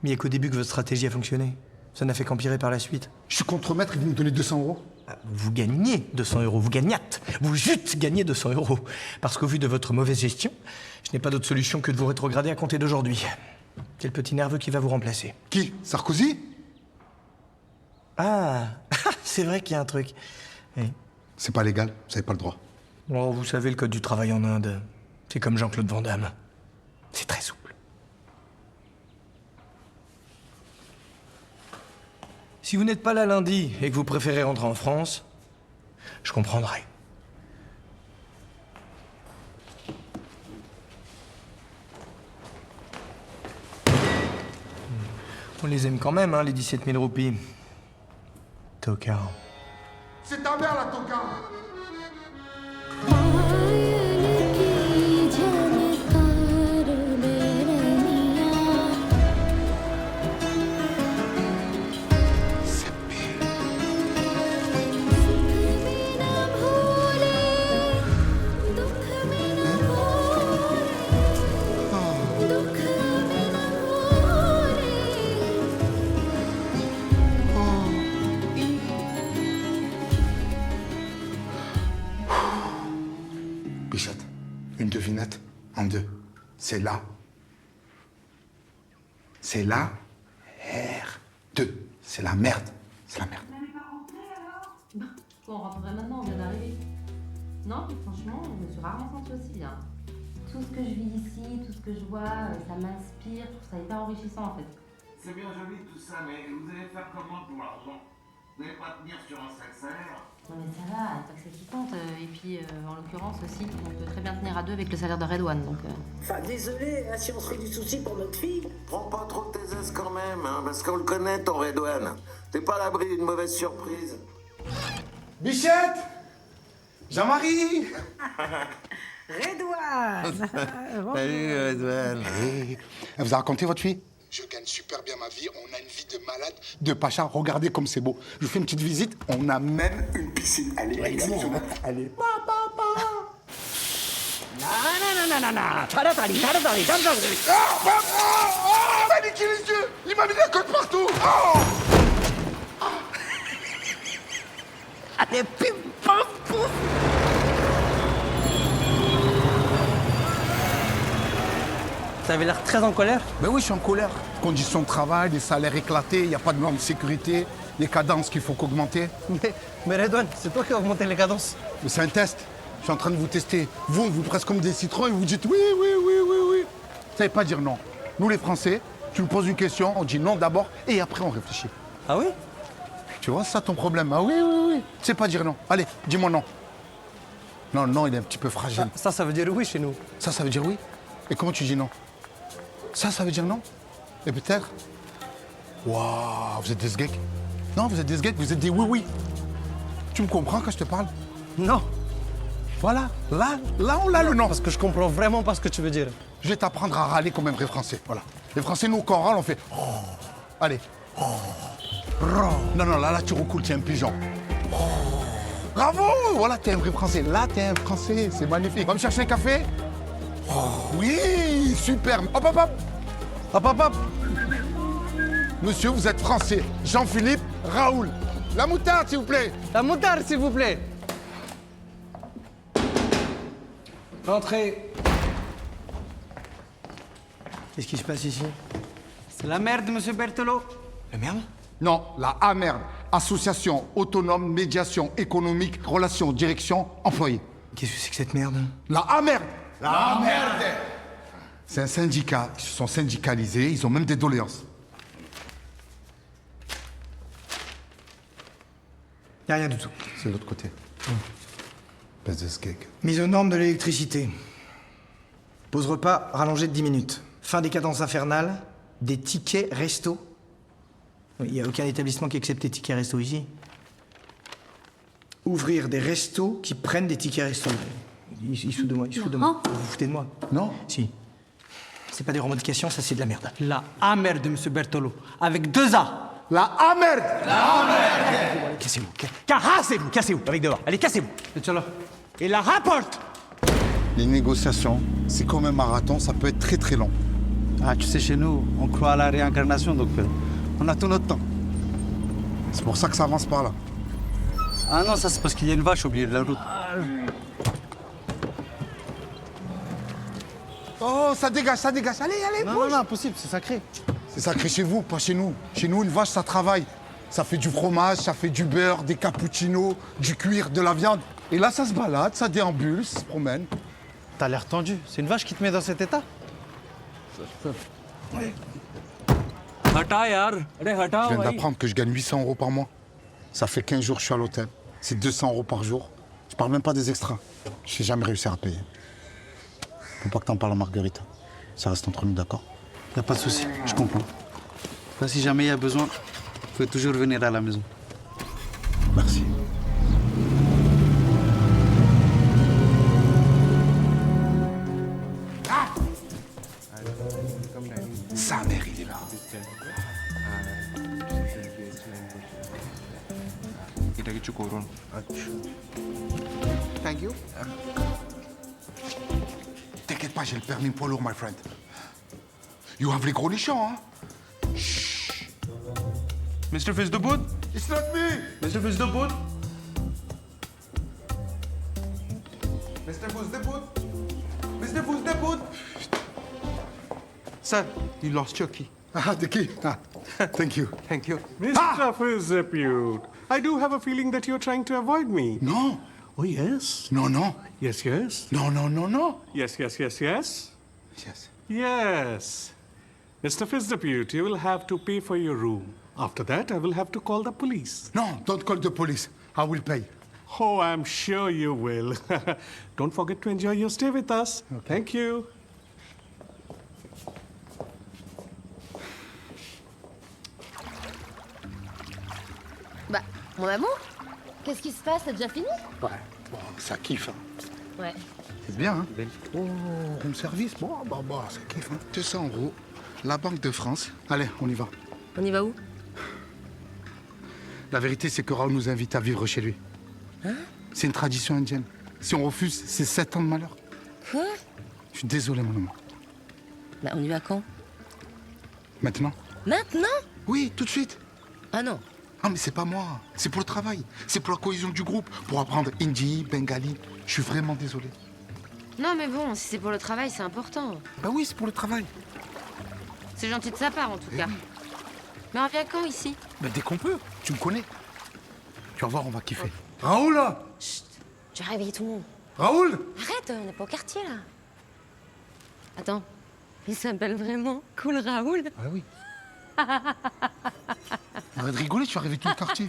mais il n'y a qu'au début que votre stratégie a fonctionné. Ça n'a fait qu'empirer par la suite. Je suis contremaître et vous me donnez 200 €. Vous gagnez 200 €, vous gagnâtes. Vous juste gagnez 200 €. Parce qu'au vu de votre mauvaise gestion, je n'ai pas d'autre solution que de vous rétrograder à compter d'aujourd'hui. C'est le petit nerveux qui va vous remplacer. Qui? Sarkozy? Ah, c'est vrai qu'il y a un truc. Oui. C'est pas légal, vous n'avez pas le droit. Oh, vous savez, le code du travail en Inde, c'est comme Jean-Claude Van Damme. C'est très souple. Si vous n'êtes pas là lundi et que vous préférez rentrer en France, je comprendrai. On les aime quand même, hein, les 17 000 roupies. Tocard. C'est ta mère, la tocard. Bichette, une devinette en deux. C'est là. C'est la R2. C'est la merde. C'est la merde. On rentrerait maintenant, on vient d'arriver. Non, mais franchement, je me suis rarement sentie aussi bien. Tout ce que je vis ici, tout ce que je vois, ça m'inspire, je trouve ça hyper enrichissant en fait. C'est bien joli tout ça, mais vous allez faire comment pour l'argent? Vous n'allez pas tenir sur un sale salaire? Non mais ça va, tant que c'est qui compte. Et puis, en l'occurrence aussi, on peut très bien tenir à deux avec le salaire de Redouane, donc... Enfin, désolé, hein, si on se fait du souci pour notre fille. Prends pas trop tes aises quand même, hein, parce qu'on le connaît, ton Redouane. T'es pas à l'abri d'une mauvaise surprise. Bichette! Jean-Marie! Redouane! Salut, Redouane. Elle vous a raconté votre fille? Je gagne super bien ma vie, on a une vie de malade, de pacha. Regardez comme c'est beau. Je vous fais une petite visite, on a même une piscine. Elle est exceptionnelle. Elle est il m'a niqué les yeux! Il m'a mis la cote partout! Allez, pim, pam, pouf! Vous avez l'air très en colère. Ben oui, je suis en colère. Conditions de travail, des salaires éclatés, il n'y a pas de normes de sécurité, les cadences qu'il faut qu'augmenter. Mais Redouane, c'est toi qui as augmenté les cadences. Mais c'est un test. Je suis en train de vous tester. Vous, vous pressez comme des citrons et vous dites oui, oui, oui, oui, oui. Vous savez pas dire non. Nous, les Français, tu nous poses une question, on dit non d'abord et après on réfléchit. Ah oui? Tu vois, c'est ça ton problème. Ah oui, oui, oui. Tu sais pas dire non. Allez, dis-moi non. Non, non, il est un petit peu fragile. Ça veut dire oui chez nous. Ça veut dire oui. Et comment tu dis non? Ça veut dire non? Et peut-être? Waouh, vous êtes des sgeeks. Non, vous êtes des sgeeks, vous êtes des oui-oui. Tu me comprends quand je te parle? Non. Voilà, là, on a le non. Parce que je comprends vraiment pas ce que tu veux dire. Je vais t'apprendre à râler comme un vrai Français. Voilà. Les Français, nous, quand on râle, on fait. Oh. Allez. Oh. Non, non, là, tu recoules, t'es un pigeon. Oh. Bravo! Voilà, t'es un vrai Français. Là, t'es un Français. C'est magnifique. Va me chercher un café? Oh. Oui, super. Hop, hop, hop. Hop, hop, hop. Monsieur, vous êtes Français. Jean-Philippe Raoul. La moutarde, s'il vous plaît. La moutarde, s'il vous plaît. Entrez. Qu'est-ce qui se passe ici? C'est la merde, monsieur Berthelot. La merde? Non, la AMERD. Association autonome médiation économique, relations, direction, employés. Qu'est-ce que c'est que cette merde? La AMERD. La AMERD. C'est un syndicat. Ils se sont syndicalisés, ils ont même des doléances. Y a rien du tout. C'est de l'autre côté. Mise aux normes de l'électricité. Pause repas rallongée de 10 minutes. Fin des cadences infernales. Des tickets resto. Il n'y a aucun établissement qui accepte les tickets resto ici. Ouvrir des restos qui prennent des tickets resto. Il se fout de moi, il se fout de moi. Vous vous foutez de moi? Non. Si. C'est pas des revendications, ça c'est de la merde. La A merde, monsieur Bertolo. Avec 2 A. La A merde. Cassez-vous. Cassez-vous, cassez-vous. Avec dehors. Allez, cassez-vous. Et la rapporte. Les négociations, c'est comme un marathon, ça peut être très très long. Ah, tu sais, chez nous, on croit à la réincarnation, donc on a tout notre temps. C'est pour ça que ça avance par là. Ah non, ça c'est parce qu'il y a une vache au milieu de la route. Oh, ça dégage, ça dégage. Allez, allez, Non, bouge. non, non, impossible, c'est sacré. C'est sacré chez vous, pas chez nous. Chez nous, une vache, ça travaille. Ça fait du fromage, ça fait du beurre, des cappuccinos, du cuir, de la viande. Et là, ça se balade, ça déambule, ça se promène. T'as l'air tendu. C'est une vache qui te met dans cet état? Je viens d'apprendre que je gagne 800 € par mois. Ça fait 15 jours que je suis à l'hôtel. C'est 200 € par jour. Je parle même pas des extras. Je n'ai jamais réussi à payer. Faut pas que t'en parles à Marguerite. Ça reste entre nous, d'accord? Y a pas de souci, je comprends. Enfin, si jamais il y a besoin, vous pouvez toujours venir à la maison. Merci. Sa mère, il est là. Thank you. T'inquiète pas, j'ai le permis poids lourd, my friend. You have les gros nichons, hein? Chut. Mr. Fils de Boot? It's not me! Mr. Fils de Boot? Mr. Fils de Boot? Mr. Fils de Boot? Sir, you lost your key. Ah, the key. Ah, thank you. Thank you. Mr. Fils de Boot, I do have a feeling that you're trying to avoid me. Non. Oh, yes. Non, non. Yes, yes. Non, non, non, non. Yes, yes, yes, yes. Yes. Yes. Mr. Fitzdeputy, you will have to pay for your room. After that, I will have to call the police. No, don't call the police. I will pay. Oh, I'm sure you will. Don't forget to enjoy your stay with us. Okay. Thank you. Bah, mon amour, qu'est-ce qui se passe? T'as déjà fini? Ouais, bon, ça kiffe, hein. Ouais. C'est bien, hein? Oh, comme service, bon, bah, ça kiffe, hein. 200 €. La Banque de France. Allez, on y va. On y va où? La vérité, c'est que Raoul nous invite à vivre chez lui. Hein? C'est une tradition indienne. Si on refuse, c'est 7 ans de malheur. Quoi? Je suis désolé, mon amour. Bah, on y va quand? Maintenant? Maintenant? Oui, tout de suite. Ah non. Ah, mais c'est pas moi. C'est pour le travail. C'est pour la cohésion du groupe. Pour apprendre hindi, bengali. Je suis vraiment désolé. Non, mais bon, si c'est pour le travail, c'est important. Bah oui, c'est pour le travail. C'est gentil de sa part, en tout cas. Mais on vient quand, ici? Bah dès qu'on peut. Tu me connais. Tu vas voir, on va kiffer. Raoul! Chut! Tu as réveillé tout le monde. Raoul! Arrête, on n'est pas au quartier, là. Attends, il s'appelle vraiment Cool Raoul? Ah oui. Arrête de rigoler, tu as réveillé tout le quartier.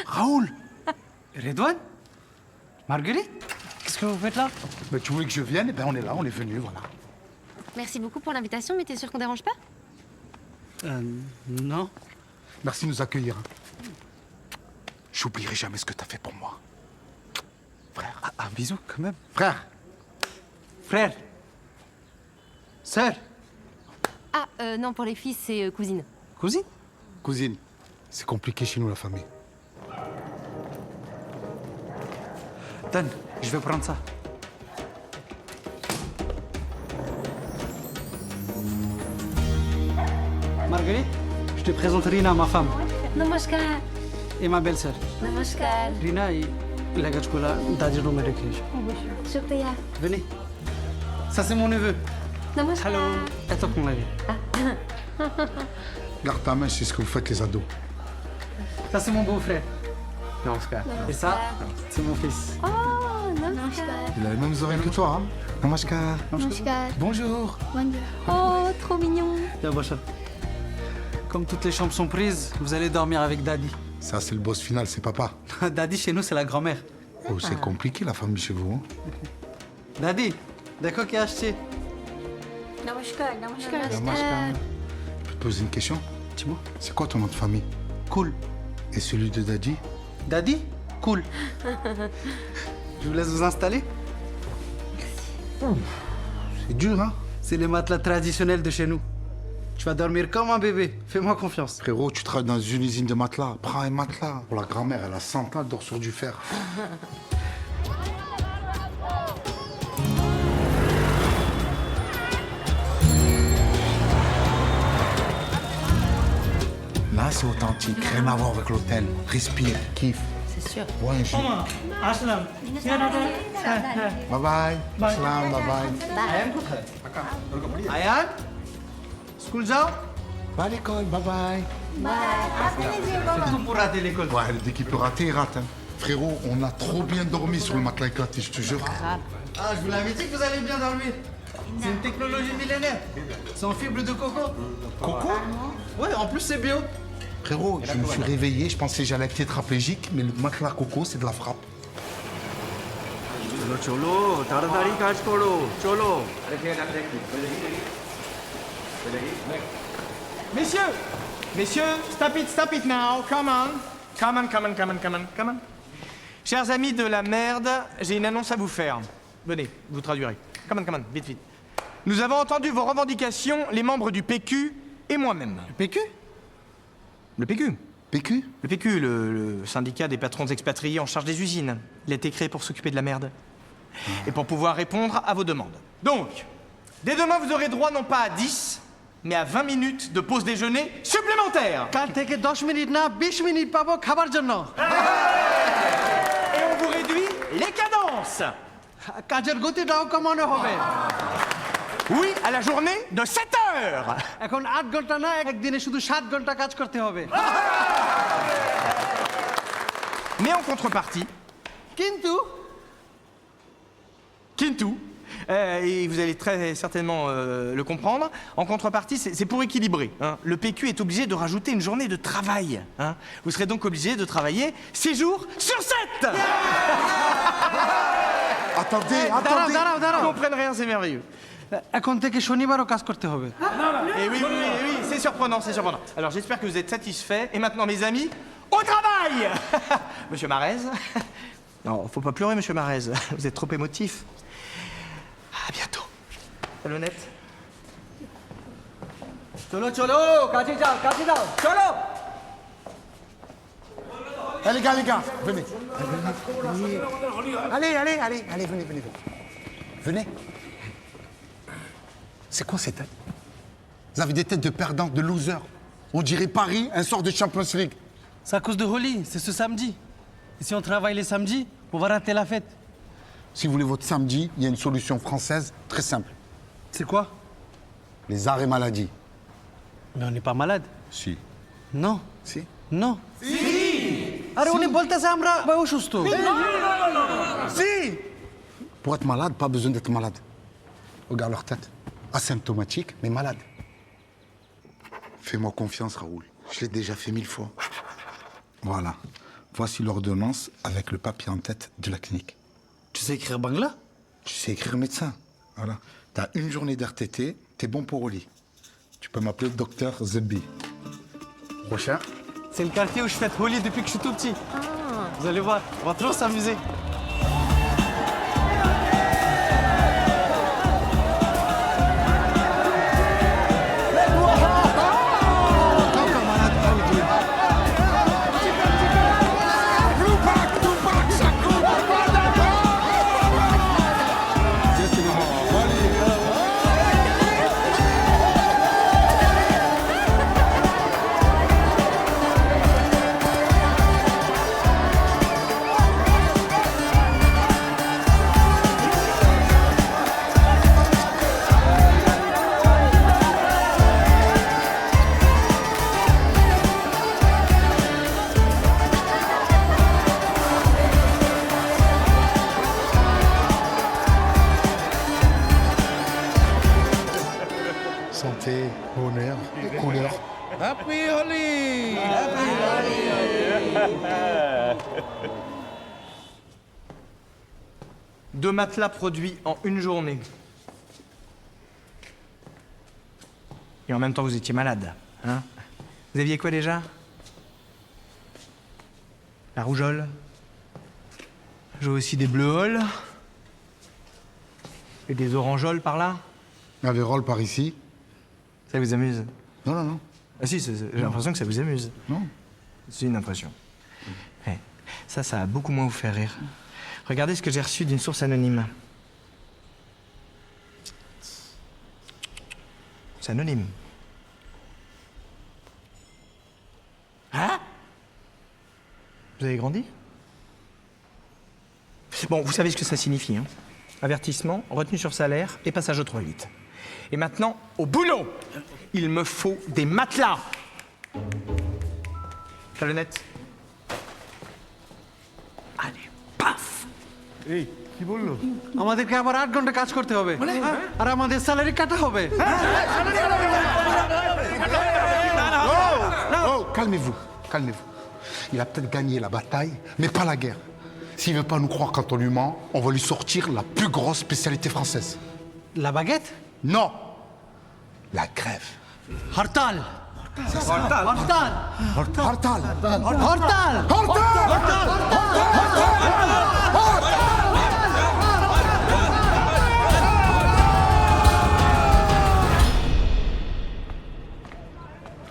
Raoul! Redouane? Marguerite? Qu'est-ce que vous faites là? Bah tu voulais que je vienne, et ben on est là, on est venu, voilà. Merci beaucoup pour l'invitation, mais t'es sûr qu'on dérange pas? Non. Merci de nous accueillir. J'oublierai jamais ce que t'as fait pour moi. Frère. Ah, un bisou, quand même. Frère. Frère. Sœur. Ah, non, pour les filles, c'est cousine. Cousine? Cousine, c'est compliqué chez nous, la famille. Donne, je vais prendre ça. Marguerite, je te présente Rina, ma femme, Namaskar. et ma belle-sœur. Namaskar. Rina et la gachkola daji room রেখে Shukriya. Venez. Ça, c'est mon neveu. Namaskar. Hello. এতক্ষণ লাগে. Garde ta main, c'est ce que vous faites les ados. Ça, c'est mon beau-frère. Namaskar. Et ça, c'est mon fils. Oh, namaskar. Il a les mêmes oreilles que toi, hein? Namaskar. Namaskar. Bonjour. Oh, trop mignon. Bien, Bacha. Comme toutes les chambres sont prises, vous allez dormir avec Daddy. Ça, c'est le boss final, c'est papa. Daddy, chez nous, c'est la grand-mère. Oh, c'est compliqué la famille chez vous. Hein? দাদি দেখো কে আসছে নমস্কার নমস্কার Namaskar. Je peux te poser une question? Dis-moi. C'est quoi ton nom de famille? Cool. Et celui de Daddy? Daddy Cool. Je vous laisse vous installer. C'est dur, hein? C'est les matelas traditionnels de chez nous. Tu vas dormir comme un bébé. Fais-moi confiance. Frérot, tu travailles dans une usine de matelas. Prends un matelas. Pour la grand-mère, elle a 100 ans, elle dort sur du fer. Là, c'est authentique. Rien à voir avec l'hôtel. Respire, kiffe. C'est sûr. Bois un jus. Aslam Bye bye. Salam, bye bye. Ayan School যাও Va à l'école, bye bye. C'est tout pour rater l'école. Ouais, dès qu'il peut rater, il rate. Hein. Frérot, on a trop bien dormi sur le matelas éclaté, je te jure. Ah, je vous l'avais dit que vous allez bien dormir. C'est une technologie millénaire. C'est en fibre de coco. Coco? Ouais, en plus c'est bio. Frérot, je me suis réveillé, je pensais que j'allais être tétraplégique, mais le matelas coco, c'est de la frappe. চলো চলো তাড়াতাড়ি কাজ করো চলো Messieurs, stop it now, come on. Come on. Chers amis de la merde, j'ai une annonce à vous faire. Venez, vous traduirez. Come on, vite. Nous avons entendu vos revendications, les membres du PQ et moi-même. Le PQ? Le PQ. PQ? Le PQ, le syndicat des patrons expatriés en charge des usines. Il a été créé pour s'occuper de la merde. Et pour pouvoir répondre à vos demandes. Donc, dès demain, vous aurez droit non pas à 10, mais à 20 minutes de pause déjeuner supplémentaire. কাল থেকে 10 মিনিট না 20 মিনিট পাবো খাবার জন্য। Et on vous réduit les cadences. কাজের গতিটাও কমানো হবে। Oui, à la journée de 7 heures. এখন 8 ঘন্টা না একদিনে শুধু 7 ঘন্টা কাজ করতে হবে। Mais en contrepartie, কিন্তু et vous allez très certainement le comprendre, en contrepartie, c'est pour équilibrer. Hein. Le PQ est obligé de rajouter une journée de travail. Hein. Vous serez donc obligé de travailler 6 jours sur 7. Attendez. Ils comprennent rien, c'est merveilleux. এখন থেকে শনিবারও কাজ করতে হবে। Et oui, c'est surprenant. Alors j'espère que vous êtes satisfaits. Et maintenant, mes amis, au travail. Monsieur Marez. Non, faut pas pleurer, monsieur Marez. Vous êtes trop émotif. À bientôt. Salonnette. চলো চলো কাজে যাও চলো Eh les gars, venez. Allez, venez. Venez. C'est quoi ces têtes? Vous avez des têtes de perdants, de losers. On dirait Paris, un sort de Champions League. C'est à cause de Holi, c'est ce samedi. Et si on travaille les samedis, on va rater la fête. Si vous voulez votre samedi, il y a une solution française très simple. C'est quoi? Les arrêts maladie. Mais on n'est pas malade. Si. Non. Si. Non. Si. আরে উনি বলতেছে আমরা অসুস্থ। Si. Pour être malade, pas besoin d'être malade. Regarde leur tête. Asymptomatique, mais malade. Fais-moi confiance, Raoul. Je l'ai déjà fait 1000 fois. Voilà. Voici l'ordonnance avec le papier en tête de la clinique. Tu sais écrire bangla? Tu sais écrire médecin. Voilà. T'as une journée d'RTT, t'es bon pour au lit. Tu peux m'appeler Docteur Zebi. Prochain. C'est le quartier où je fête Holi depuis que je suis tout petit. Vous allez voir, on va trop s'amuser. Santé, bonheur, couleur. Happy Holi! 2 matelas produits en une journée. Et en même temps, vous étiez malade, hein? Vous aviez quoi déjà? La rougeole. J'ai aussi des bleuoles. Et des orangeoles par là. La vérole par ici. Ça vous amuse? Non, non, non. Ah si, j'ai l'impression que ça vous amuse. Non. C'est une impression. Ouais. Ça va beaucoup moins vous faire rire. Regardez ce que j'ai reçu d'une source anonyme. C'est anonyme. Hein? Vous avez grandi? Bon, vous savez ce que ça signifie, hein? Avertissement, retenue sur salaire et passage au 3-8. Et maintenant, au boulot! Il me faut des matelas! Talonnette. Allez, paf! এই কি বললো? আমাদেরকে আবার 8 ঘন্টা কাজ করতে হবে আর আমাদের স্যালারি কাটা হবে। Oh, calmez-vous, calmez-vous. Il a peut-être gagné la bataille, mais pas la guerre. S'il veut pas nous croire quand on lui ment, on va lui sortir la plus grosse spécialité française. La baguette? Non. La grève. Hartal hartal hartal Hurtal. Hartal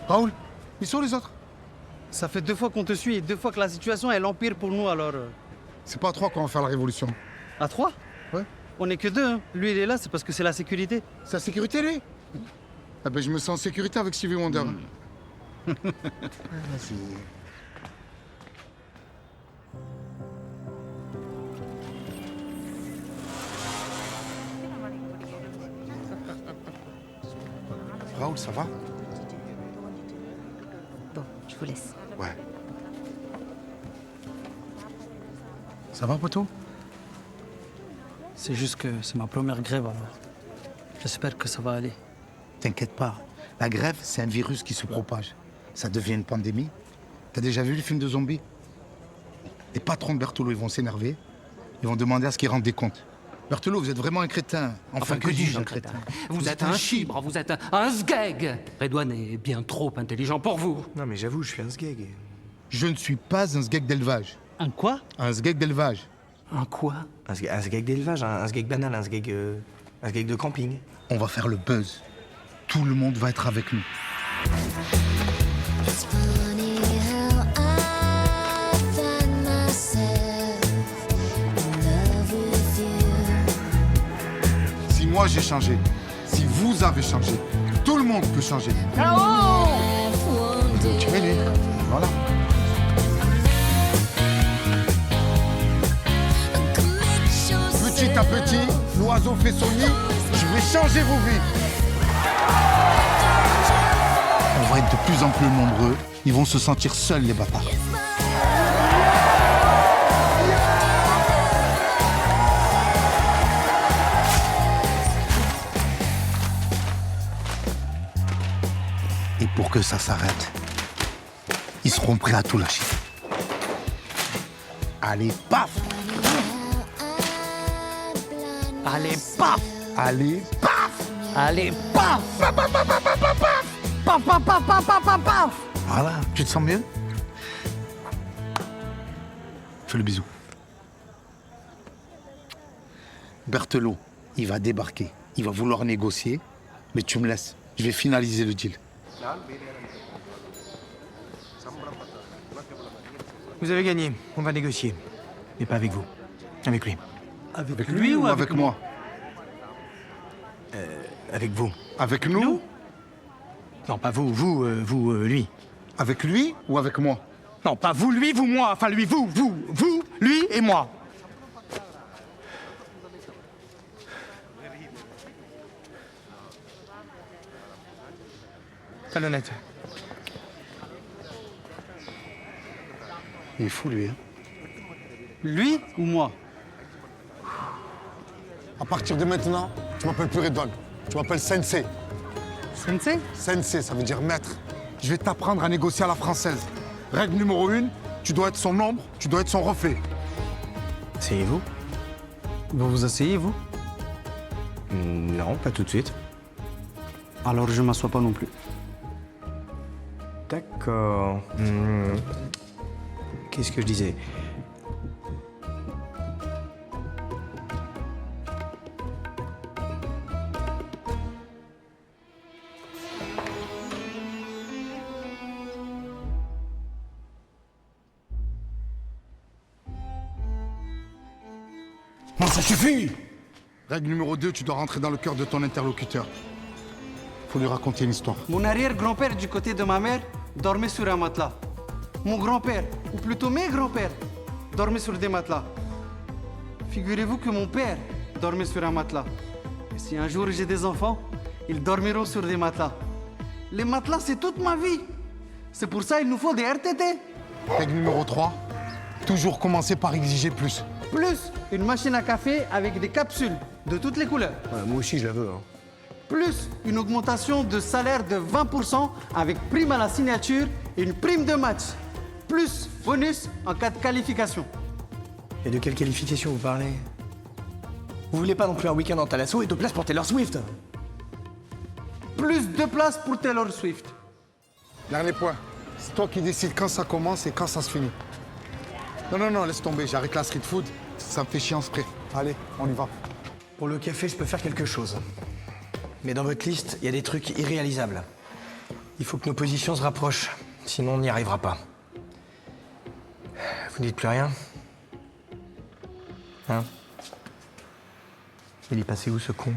Raoul, ils sont les autres? Ça fait 2 fois qu'on te suit et 2 fois que la situation elle empire pour nous alors. C'est pas à 3 qu'on va faire la révolution. À 3? Ouais. On n'est que 2, hein. Lui il est là, c'est parce que c'est la sécurité. C'est la sécurité, lui? Ah ben je me sens en sécurité avec Stevie Wonder. Raoul, ça va? Bon, je vous laisse. Ouais. Ça va, poteau? C'est juste que c'est ma première grève alors. J'espère que ça va aller. T'inquiète pas. La grève, c'est un virus qui se propage. Ça devient une pandémie. T'as déjà vu le film de zombies? Les patrons de Berthelot, ils vont s'énerver. Ils vont demander à ce qu'ils rendent des comptes. Berthelot, vous êtes vraiment un crétin. Enfin, que dis-je, un crétin? Vous êtes un chibre, vous êtes un sgeg. Redouane est bien trop intelligent pour vous. Non mais j'avoue, je suis un sgeg. Je ne suis pas un sgeg d'élevage. Un quoi? Un sgeg d'élevage. Un quoi? Un sgeg d'élevage, un sgeg banal, un sgeg de camping. On va faire le buzz. Tout le monde va être avec nous. Si moi j'ai changé, si vous avez changé, tout le monde peut changer. Tu es lui. Voilà. Petit à petit, l'oiseau fait son nid. Je vais changer vos vies. On va être de plus en plus nombreux. Ils vont se sentir seuls, les bâtards. Et pour que ça s'arrête, ils seront prêts à tout lâcher. Allez, paf! Allez, paf! Allez, paf! Allez, paf! Paf, paf, paf, paf, paf, paf, paf! Paf, paf, paf, paf, paf, paf, paf! Voilà, tu te sens mieux? Fais le bisou. Berthelot, il va débarquer. Il va vouloir négocier, mais tu me laisses. Je vais finaliser le deal. Vous avez gagné, on va négocier. Mais pas avec vous, avec lui. Avec lui ou avec moi? Avec vous. Avec nous? Non, pas vous, lui. Avec lui ou avec moi? Non, pas vous, lui, vous, moi. Enfin, lui, vous, lui et moi. Talonnette. Il est fou, lui. Hein? Lui ou moi? À partir de maintenant, tu m'appelles plus Redouane. Tu m'appelles Sensei. Sensei? Sensei, ça veut dire maître. Je vais t'apprendre à négocier à la française. Règle numéro 1, tu dois être son ombre, tu dois être son reflet. C'est vous? Vous vous asseyez, vous? Non, pas tout de suite. Alors je m'assois pas non plus. D'accord. Qu'est-ce que je disais? Non, ça suffit! Règle numéro 2, tu dois rentrer dans le cœur de ton interlocuteur. Faut lui raconter une histoire. Mon arrière-grand-père du côté de ma mère dormait sur un matelas. Mon grand-père, ou plutôt mes grands-pères, dormaient sur des matelas. Figurez-vous que mon père dormait sur un matelas. Et si un jour j'ai des enfants, ils dormiront sur des matelas. Les matelas, c'est toute ma vie. C'est pour ça qu'il nous faut des RTT. Règle numéro 3, toujours commencer par exiger plus. Plus une machine à café avec des capsules de toutes les couleurs. Ouais, moi aussi, je la veux. Hein. Plus une augmentation de salaire de 20% avec prime à la signature et une prime de match. Plus bonus en cas de qualification. Et de quelle qualification vous parlez? Vous voulez pas non plus un week-end en Thalasso et 2 places pour Taylor Swift? Plus 2 places pour Taylor Swift. Dernier point. C'est toi qui décides quand ça commence et quand ça se finit. Non, laisse tomber. J'arrête la street food. Ça me fait chier en spray. Allez, on y va. Pour le café, je peux faire quelque chose. Mais dans votre liste, il y a des trucs irréalisables. Il faut que nos positions se rapprochent, sinon on n'y arrivera pas. Vous ne dites plus rien? Hein? Il est passé où, ce con?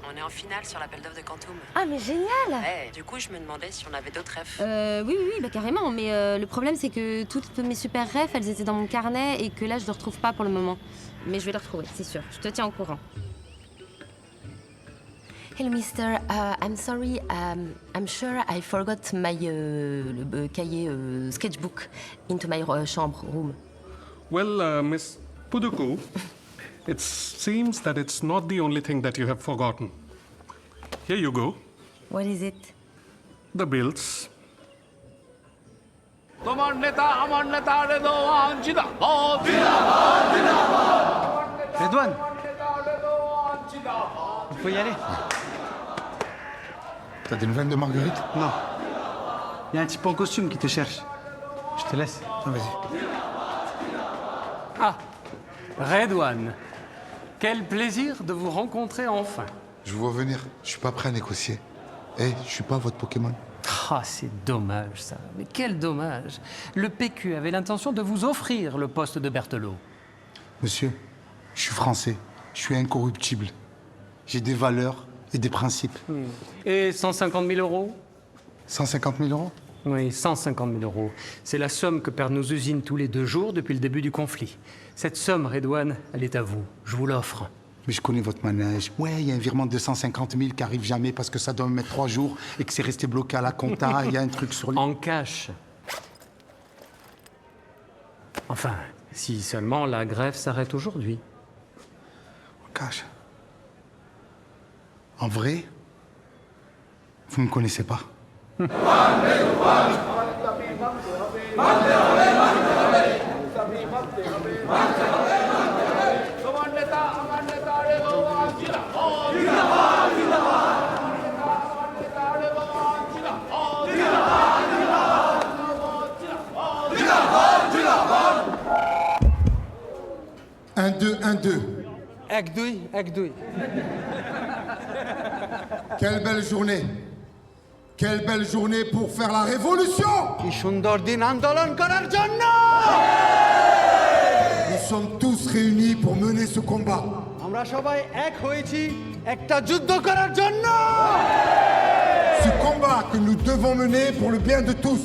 On est en finale sur l'appel d'offres de Quantum. Ah, mais génial! Ouais, du coup, je me demandais si on avait d'autres refs. Oui, bah carrément, mais le problème c'est que toutes mes super refs, elles étaient dans mon carnet et que là je ne les retrouve pas pour le moment. Mais je vais les retrouver, c'est sûr. Je te tiens au courant. Hello, mister. I'm sorry. I'm sure I forgot my cahier sketchbook into my chambre room. Well, Miss Puduku, it seems that it's not the only thing that you have forgotten. Here you go. What is it? The bills. Redouane, il faut y aller. T'as des nouvelles de Marguerite? Non. Il y a un type en costume qui te cherche. Je te laisse. Ah, vas-y. Ah, Redouane. Quel plaisir de vous rencontrer enfin. Je vous vois venir. Je suis pas prêt à négocier. Je suis pas votre Pokémon. Ah, c'est dommage ça. Mais quel dommage. Le PQ avait l'intention de vous offrir le poste de Berthelot. Monsieur, je suis français. Je suis incorruptible. J'ai des valeurs et des principes. Et 150 000 euros? 150 000 euros? Oui, 150 000 euros. C'est la somme que perdent nos usines tous les 2 jours depuis le début du conflit. Cette somme, Redouane, elle est à vous. Je vous l'offre. Mais je connais votre manège. Ouais, il y a un virement de 250 000 qui arrive jamais parce que ça doit me mettre 3 jours et que c'est resté bloqué à la compta. Il y a un truc sur lui. En cash. Enfin, si seulement la grève s'arrête aujourd'hui. En cash. En vrai, vous me connaissez pas. Un, deux, un, deux. Agdoui. Quelle belle journée. Quelle belle journée pour faire la révolution. Nous sommes tous réunis pour mener ce combat. Ce combat que nous devons mener pour le bien de tous.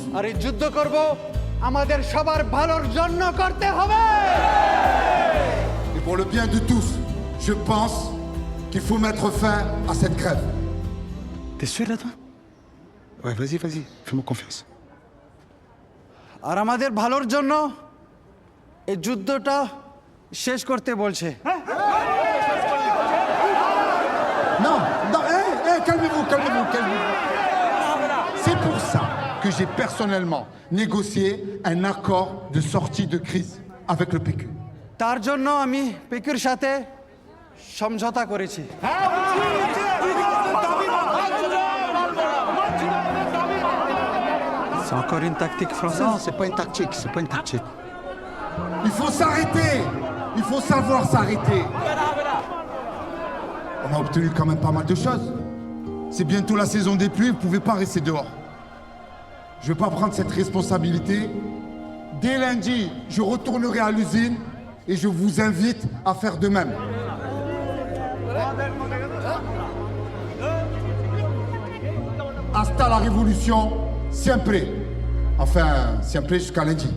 Et pour le bien de tous, je pense qu'il faut mettre fin à cette grève. T'es sûr là, toi? Ouais, vas-y, fais-moi confiance. আর আমাদের ভালোর জন্য এই যুদ্ধটা শেষ করতে বলছে। Non, calmez-vous. C'est pour ça que que j'ai personnellement négocié un accord de sortie de crise avec le PQ. তার জন্য আমি পেকুর সাথে সমঝোতা করেছি C'est encore une tactique française? Non, c'est pas une tactique, c'est pas une tactique. Il faut s'arrêter. Il faut savoir s'arrêter. On a obtenu quand même pas mal de choses. C'est bientôt la saison des pluies, vous ne pouvez pas rester dehors. Je ne vais pas prendre cette responsabilité. Dès lundi, je retournerai à l'usine et je vous invite à faire de même. Hasta la révolution, siempre. Enfin, siempre jusqu'à lundi.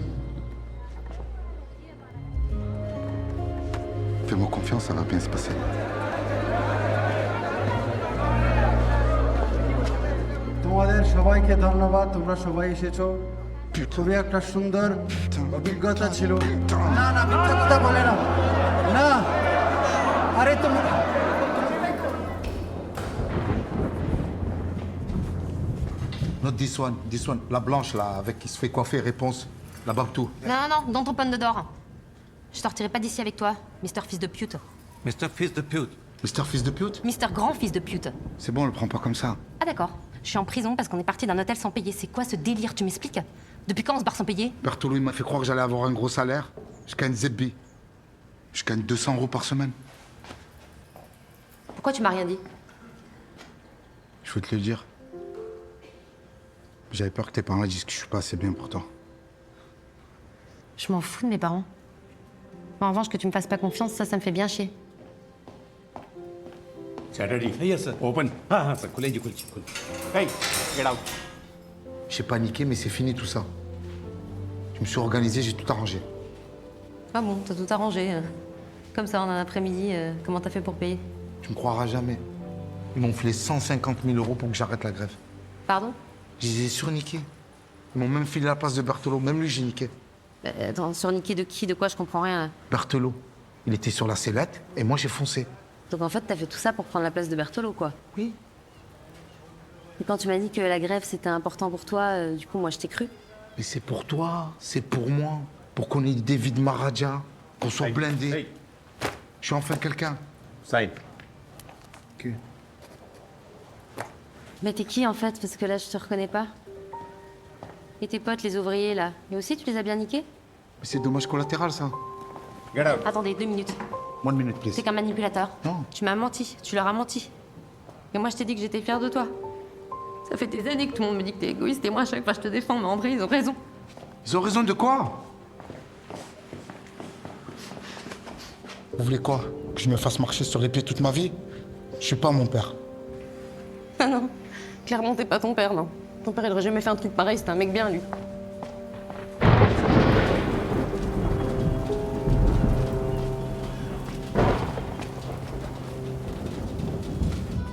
Fais-moi confiance, ça va bien se passer. তোমাদের সবাইকে ধন্যবাদ তোমরা সবাই এসেছো খুবই একটা সুন্দর অভিজ্ঞতা ছিল না না মিথ্যা কথা বলে না না আরে তুমি Not this one, la blanche là, avec qui se fait coiffer, réponse, la Babtou. Non, non, dans ton pomme de d'or. Je sortirai pas d'ici avec toi, Mister Fils de Pute. Mr. Fils de pute. Mister Fils de pute? Mister Grand Fils de Pute. C'est bon, on le prend pas comme ça. Ah d'accord. Je suis en prison parce qu'on est parti d'un hôtel sans payer. C'est quoi ce délire, tu m'expliques? Depuis quand on se barre sans payer? Bertolo, il m'a fait croire que j'allais avoir un gros salaire. Je gagne ZB. Je gagne 200 € par semaine. Pourquoi tu m'as rien dit? Je veux te le dire. J'avais peur que tes parents disent que je suis pas assez bien pour toi. Je m'en fous de mes parents. Mais en revanche, que tu me fasses pas confiance, ça me fait bien chier. Yes, sir. Open. Hey, get out. J'ai paniqué, mais c'est fini tout ça. Je me suis organisé, j'ai tout arrangé. Ah bon, t'as tout arrangé. Comme ça, en un après-midi, comment t'as fait pour payer? Tu me croiras jamais. Ils m'ont filé 150 000 € pour que j'arrête la grève. Pardon? Je les ai surniqués. Ils m'ont même filé la place de Bertolo. Même lui, j'ai niqué. Attends, surniqué de qui? De quoi? Je comprends rien. Là. Bertolo. Il était sur la sellette et moi, j'ai foncé. Donc en fait, t'as fait tout ça pour prendre la place de Bertolo, quoi? Oui. Et quand tu m'as dit que la grève, c'était important pour toi, du coup, moi, je t'ai cru. Mais c'est pour toi, c'est pour moi. Pour qu'on ait des vies de Maharaja, qu'on soit blindés. Je suis enfin quelqu'un. Sign. Ok. Mais t'es qui, en fait? Parce que là, je te reconnais pas. Et tes potes, les ouvriers, là, et aussi, tu les as bien niqués? Mais c'est dommage collatéral, ça. Get out. Attendez, 2 minutes. 1 minute, please. C'est qu'un manipulateur. Non. Tu m'as menti, tu leur as menti. Et moi, je t'ai dit que j'étais fière de toi. Ça fait des années que tout le monde me dit que t'es égoïste, et moi, à chaque fois, je te défends, mais André, ils ont raison. Ils ont raison de quoi? Vous voulez quoi? Que je me fasse marcher sur les pieds toute ma vie? Je suis pas mon père. Ah non, clairement, t'es pas ton père, non. Ton père, il aurait jamais fait un truc pareil, c'était un mec bien, lui.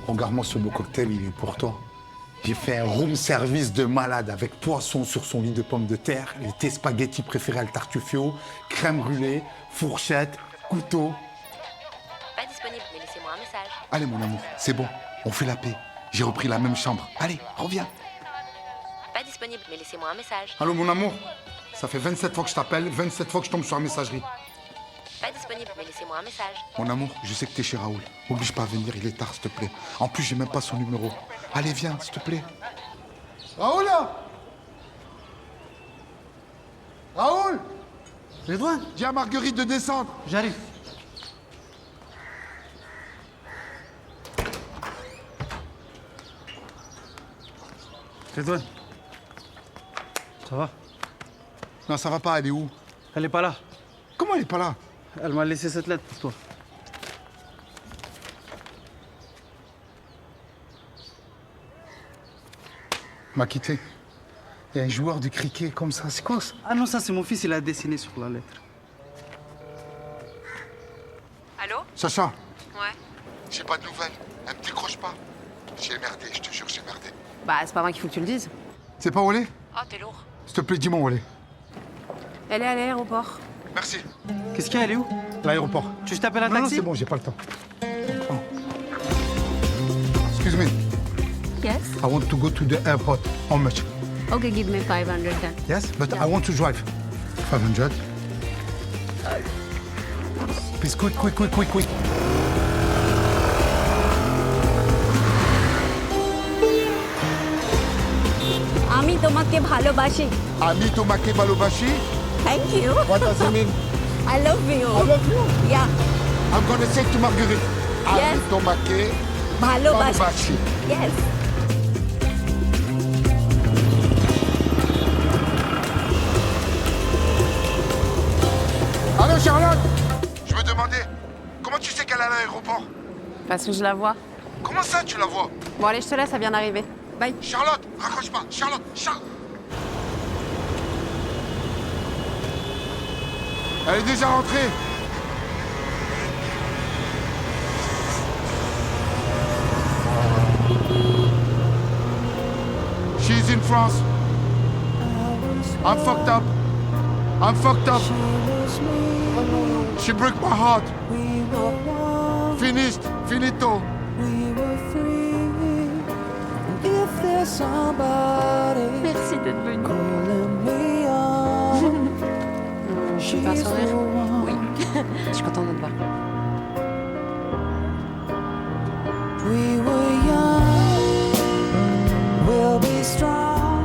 Regarde-moi ce beau cocktail, il est pour toi. J'ai fait un room service de malade avec poisson sur son lit de pommes de terre, les tes spaghettis préférés al tartufio, crème brûlée, fourchette, couteau. Pas disponible, mais laissez-moi un message. Allez mon amour, c'est bon, on fait la paix. J'ai repris la même chambre. Allez, reviens. Pas disponible, mais laissez-moi un message. Allô mon amour, ça fait 27 fois que je t'appelle, 27 fois que je tombe sur la messagerie. Pas disponible, mais laissez-moi un message. Mon amour, je sais que t'es chez Raoul. Oblige pas à venir, il est tard, s'il te plaît. En plus, j'ai même pas son numéro. Allez, viens, s'il te plaît. Raoul là Raoul Redouane, dis à Marguerite de descendre. j'arrive. Redouane, ça va? Non, ça va pas, elle est où? Elle est pas là. Comment elle est pas là? Elle m'a laissé cette lettre pour toi. M'a quitté. Il y a un joueur de cricket comme ça, c'est quoi ça? Ah non, ça c'est mon fils, il a dessiné sur la lettre. Allô? Sacha, Ouais. j'ai pas de nouvelles. Elle me décroche pas. J'ai merdé, je te jure, j'ai merdé. Bah, c'est pas moi qu'il faut que tu le dises. C'est pas où elle est? Oh, t'es lourd. S'il te plaît, dis-moi où elle est. Elle est à l'aéroport. Merci. Qu'est-ce qu'il y a, elle est où? L'aéroport. Tu veux que je t'appelle un Non, non, taxi? c'est bon, j'ai pas le temps. Oh. Excuse me, Yes? I want to go to the airport. How much? Okay, give me 500 then. Yes, but I want to drive. 500. Please, quick. আমি তোমাকে ভালোবাসি। আমি তোমাকে ভালোবাসি? Thank you. What does it mean? I love you. I love you? Yeah. I'm gonna say to Marguerite. Yes. আমি তোমাকে ভালোবাসি। Yes. Allô, Charlotte? Je me demandais, comment tu sais qu'elle est à l'aéroport? Parce que je la vois. Comment ça, tu la vois? Bon, allez, je te laisse, ça vient d'arriver. Bye. Charlotte, raccroche pas. Charlotte. Elle est déjà rentrée. She's in France. I'm fucked up. She broke my heart. Finished. Finito. Merci d'être venu. Je vais faire un sourire. Oui. Je suis contente de te voir. We were young, we'll be strong.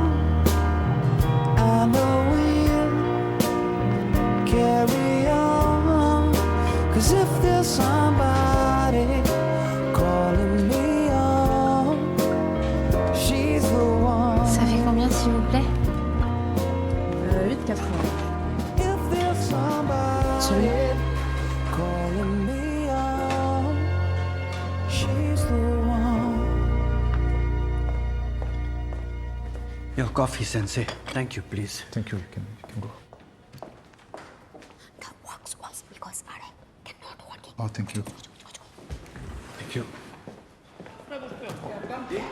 I know we'll carry on. 'Cause if there's somebody calling me on, she's the one. Ça fait combien s'il vous plaît 8,80. If there's somebody calling me on, she's the one. Your coffee, Sensei. Thank you, please. Thank you. You can go. Oh, thank you. Thank you.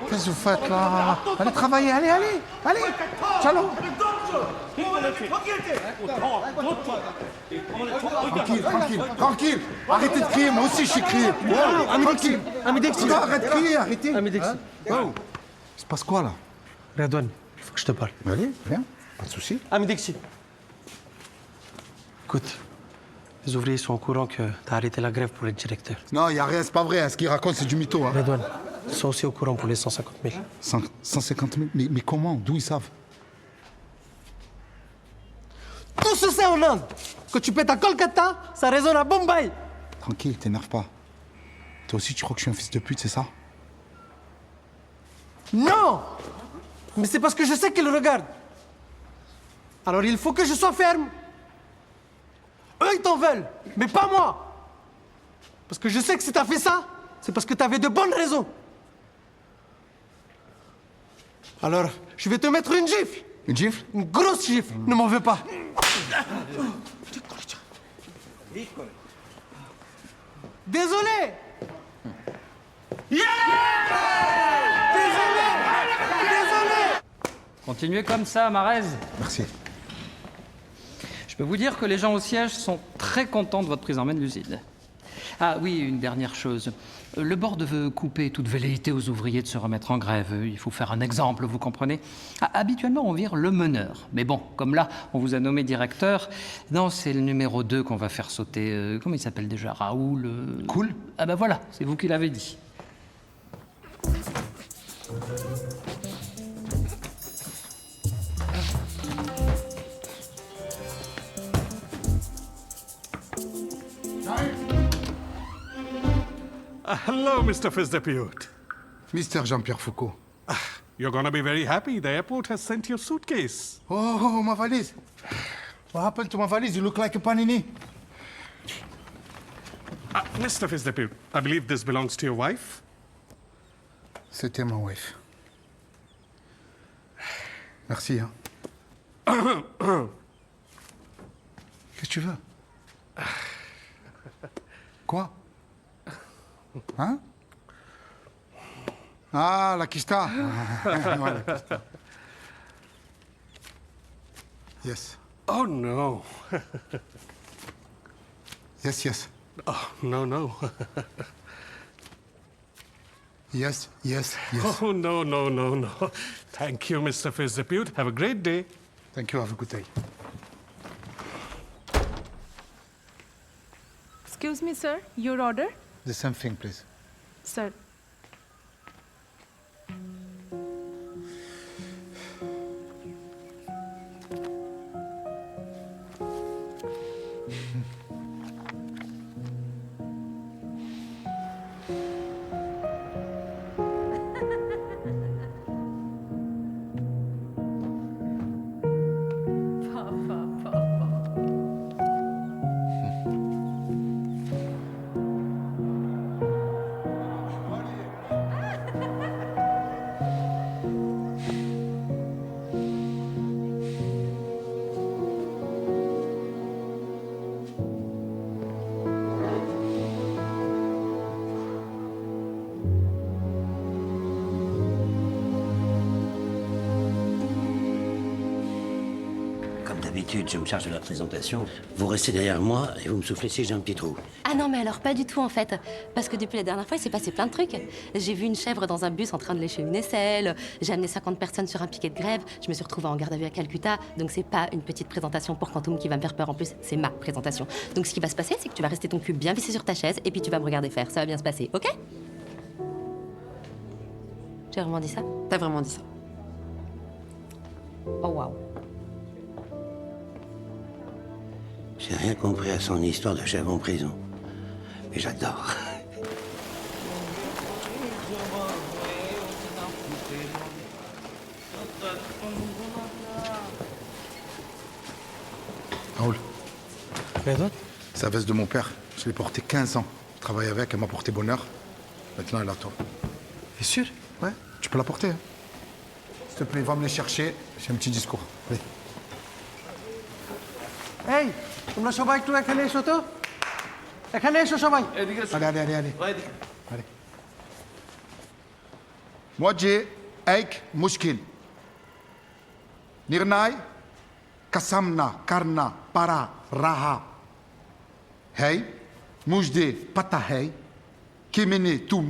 Qu'est-ce que vous faites là? Allez travailler, allez. Ciao. Tranquille. Arrêtez de crier, moi aussi je sais crier. Tranquille. Non, arrête de crier, arrêtez. Oh. Il se passe quoi là? Redouane, il faut que je te parle. Allez, viens, pas de souci. Amidexi. Écoute, les ouvriers sont au courant que t'as arrêté la grève pour être directeur. Non, y a rien, c'est pas vrai. Ce qu'il raconte, c'est du mytho. Hein. Redouane, ils sont aussi au courant pour les 150 000. 150 000? Mais comment? D'où ils savent? Tout se sait en Inde. Que tu pètes à Kolkata, ça résonne à Bombay. Tranquille, t'énerve pas. Toi aussi, tu crois que je suis un fils de pute, c'est ça? Non! Mais c'est parce que je sais qu'ils regardent. Alors il faut que je sois ferme. Eux, ils t'en veulent, mais pas moi. Parce que je sais que si t'as fait ça, c'est parce que t'avais de bonnes raisons. Alors, je vais te mettre une gifle. Une gifle? Une grosse gifle. Ne m'en veux pas. Désolé. Désolé. Continuez comme ça, Marez. Merci. Je peux vous dire que les gens au siège sont très contents de votre prise en main de l'usine. Ah oui, une dernière chose. Le board veut couper toute velléité aux ouvriers de se remettre en grève. Il faut faire un exemple, vous comprenez? Habituellement, on vire le meneur. Mais bon, comme là, on vous a nommé directeur, non, c'est le numéro 2 qu'on va faire sauter. Comment il s'appelle déjà? Raoul Cool. Ah ben voilà, c'est vous qui l'avez dit. Hello, Mr. Fizdepute. Mr. Jean-Pierre Foucault. You're gonna be very happy. The airport has sent your suitcase. Oh, ma valise. What happened to my valise? You look like a panini. Mr. Fizdepute, I believe this belongs to your wife. C'était ma wife. Merci, hein. Qu'est-ce que tu veux? Quoi? Hein? Ah, la kista. Ouais, la kista. Yes. Oh, no. Yes. Oh, no. Yes, yes, yes. Oh, no, no, no, no. Thank you, Mr. Fitzdispute. Have a great day. Thank you, have a good day. Excuse me, sir. Your order? The same thing, please. Sir. Comme d'habitude, je me charge de la présentation. Vous restez derrière moi et vous me soufflez si j'ai un petit trou. Ah non, mais alors pas du tout en fait. Parce que depuis la dernière fois, il s'est passé plein de trucs. J'ai vu une chèvre dans un bus en train de lécher une aisselle. J'ai amené 50 personnes sur un piquet de grève. Je me suis retrouvée en garde à vue à Calcutta. Donc c'est pas une petite présentation pour Quantum qui va me faire peur en plus. C'est ma présentation. Donc ce qui va se passer, c'est que tu vas rester ton cul bien vissé sur ta chaise et puis tu vas me regarder faire. Ça va bien se passer, ok? J'ai vraiment dit ça? T'as vraiment dit ça. Oh waouh. J'ai rien compris à son histoire de chèvre en prison. Mais j'adore. Raoul, Redouane? c'est la veste de mon père. Je l'ai portée 15 ans. Je travaille avec, elle m'a porté bonheur. Maintenant, elle est à toi. T'es sûr? Ouais, tu peux la porter. Hein. S'il te plaît, va me les chercher. J'ai un petit discours. Allez. এই তোমরা সবাই একটু এখানে এসো তো এখানে এসো সবাই Allez. Allez. Moi, j'ai Eik Mushkil. Nirnai, Kasamna, Karna, Para, Raha. Hey, Mujde, Pata Hey, Kimene, Tum,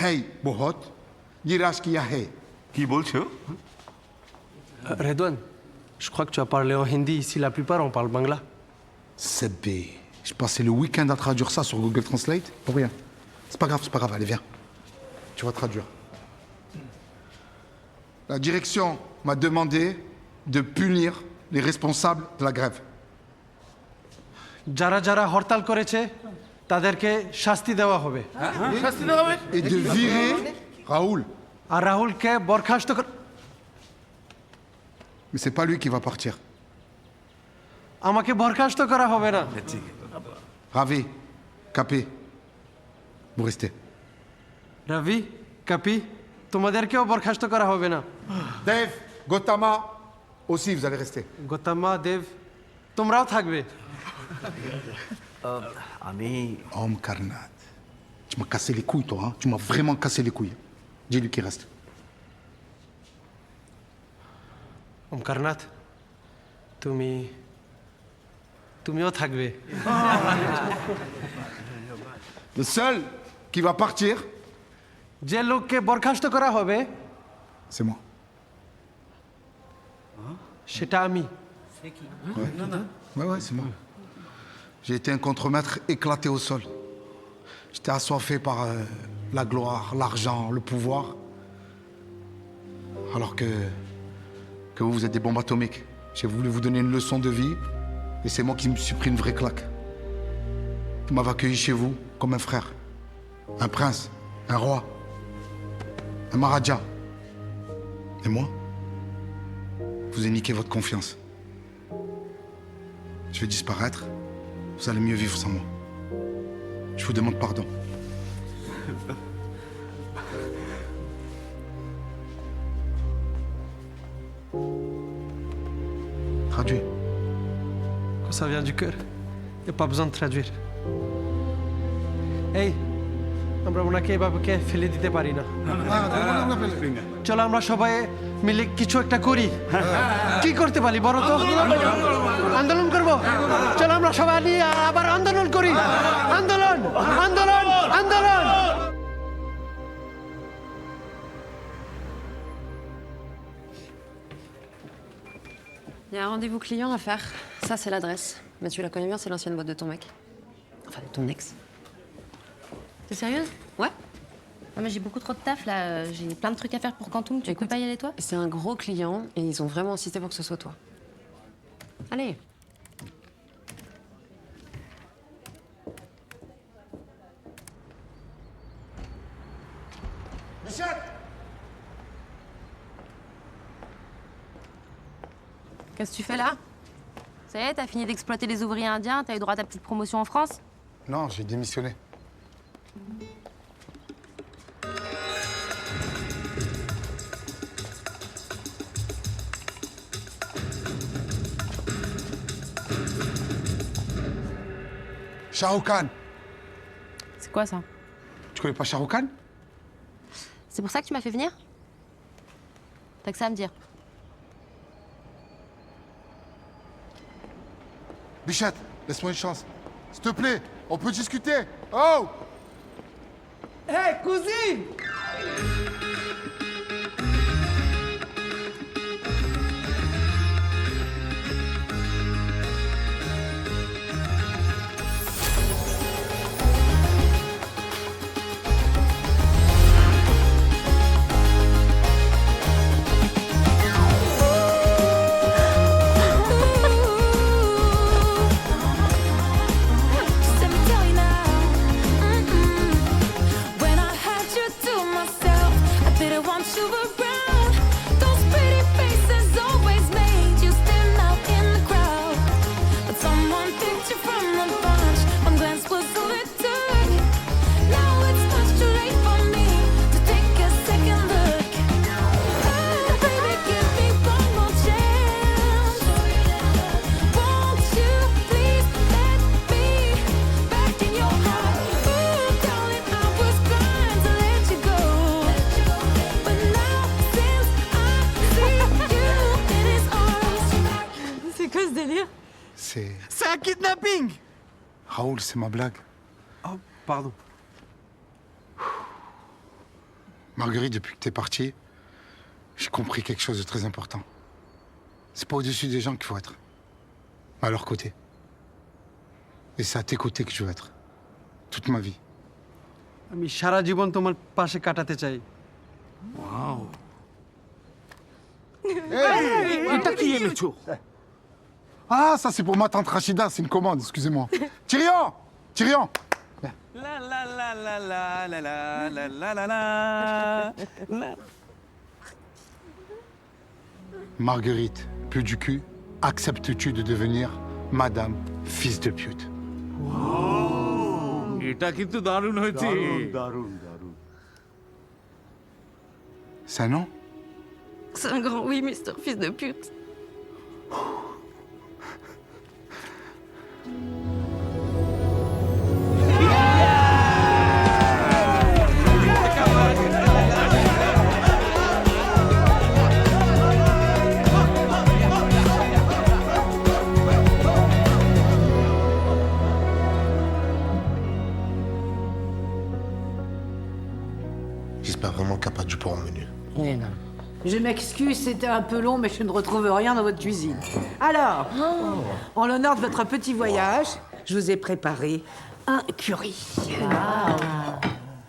Hey, Bohot, Nirashkia Hey. Qui bolche? Redouane, je crois que tu as parlé en hindi. Ici, la plupart, on parle bangla. C'est B. Je passais le week-end à traduire ça sur Google Translate pour rien. C'est pas grave, allez, viens. Tu vas traduire. La direction m'a demandé de punir les responsables de la grève. যারা যারা হরতাল করেছে তাদেরকে শাস্তি দেওয়া হবে Et de virer Raoul. আর রাহুলকে বরখাস্ত Mais c'est pas lui qui va partir. আমাকে বরখাস্ত করা হবে না Ravi, Capé, vous restez. রবি কাপি তোমাদেরকেও বরখাস্ত করা হবে না Dave, Gotama, aussi vous allez rester. গোতামা দেব তোমরাও থাকবে Homme carnade. Tu m'as cassé les couilles, toi, hein? Tu m'as vraiment cassé les couilles. Dis-lui qu'il reste. Omkarnath তুমিও থাকবে Le seul qui va partir, যে লোককে বরখাস্ত করা হবে c'est moi. সেটা আমি Ouais, c'est moi. J'ai été un contremaître éclaté au sol. J'étais assoiffé par la gloire, l'argent, le pouvoir. Alors que vous êtes des bombes atomiques. J'ai voulu vous donner une leçon de vie et c'est moi qui me suis pris une vraie claque. Vous m'avez accueilli chez vous comme un frère, un prince, un roi, un maharaja. Et moi, je vous ai niqué votre confiance. Je vais disparaître. Vous allez mieux vivre sans moi. Je vous demande pardon. Traduis. Quand ça vient du cœur, il n'y a pas besoin de traduire. এই আমরা ওনাকে এভাবে ফেলে দিতে পারি না চলো আমরা সবাই মিলে কিছু একটা করি কি করতে পারি বলো তো আন্দোলন করব চলো আমরা সবাই নিয়ে আবার আন্দোলন করি আন্দোলন আন্দোলন আন্দোলন Il y a un rendez-vous client à faire. Ça, c'est l'adresse. Mais tu la connais bien, c'est l'ancienne boîte de ton mec. Enfin, de ton ex. T'es sérieuse? Ouais. Non, mais j'ai beaucoup trop de taf là. J'ai plein de trucs à faire pour Quantum. Tu peux pas y aller toi? C'est un gros client et ils ont vraiment insisté pour que ce soit toi. Allez. Qu'est-ce que tu fais là? Ça y est, t'as fini d'exploiter les ouvriers indiens, t'as eu droit à ta petite promotion en France? Non, j'ai démissionné. Shah Rukh Khan. C'est quoi ça? Tu connais pas Shah Rukh Khan? C'est pour ça que tu m'as fait venir? T'as que ça à me dire. Bichette, laisse-moi une chance. S'il te plaît, on peut discuter. Oh! Hé, cousine! C'est un kidnapping! Raoul, c'est ma blague. Oh, pardon. Marguerite, depuis que t'es partie, j'ai compris quelque chose de très important. C'est pas au-dessus des gens qu'il faut être, mais à leur côté. Et c'est à tes côtés que je veux être. Toute ma vie. আমি সারা জীবন তোমার পাশে কাটাতে চাই। Waouh. এটা কি এনেছো? Ah, ça c'est pour ma tante Rachida, c'est une commande, excusez-moi. Tyrion! Tyrion! La la la la la la la la la la la. Marguerite, plus du cul, acceptes-tu de devenir Madame Fils de pute? এটা কিন্তু দারুণ হয়েছে। C'est un nom? C'est un grand oui, Mr. Fils de pute. J'espère vraiment qu'il n'y a pas du porc au menu. Oui, non. Je m'excuse, c'était un peu long, mais je ne retrouve rien dans votre cuisine. Alors, en l'honneur de votre petit voyage, je vous ai préparé un curry.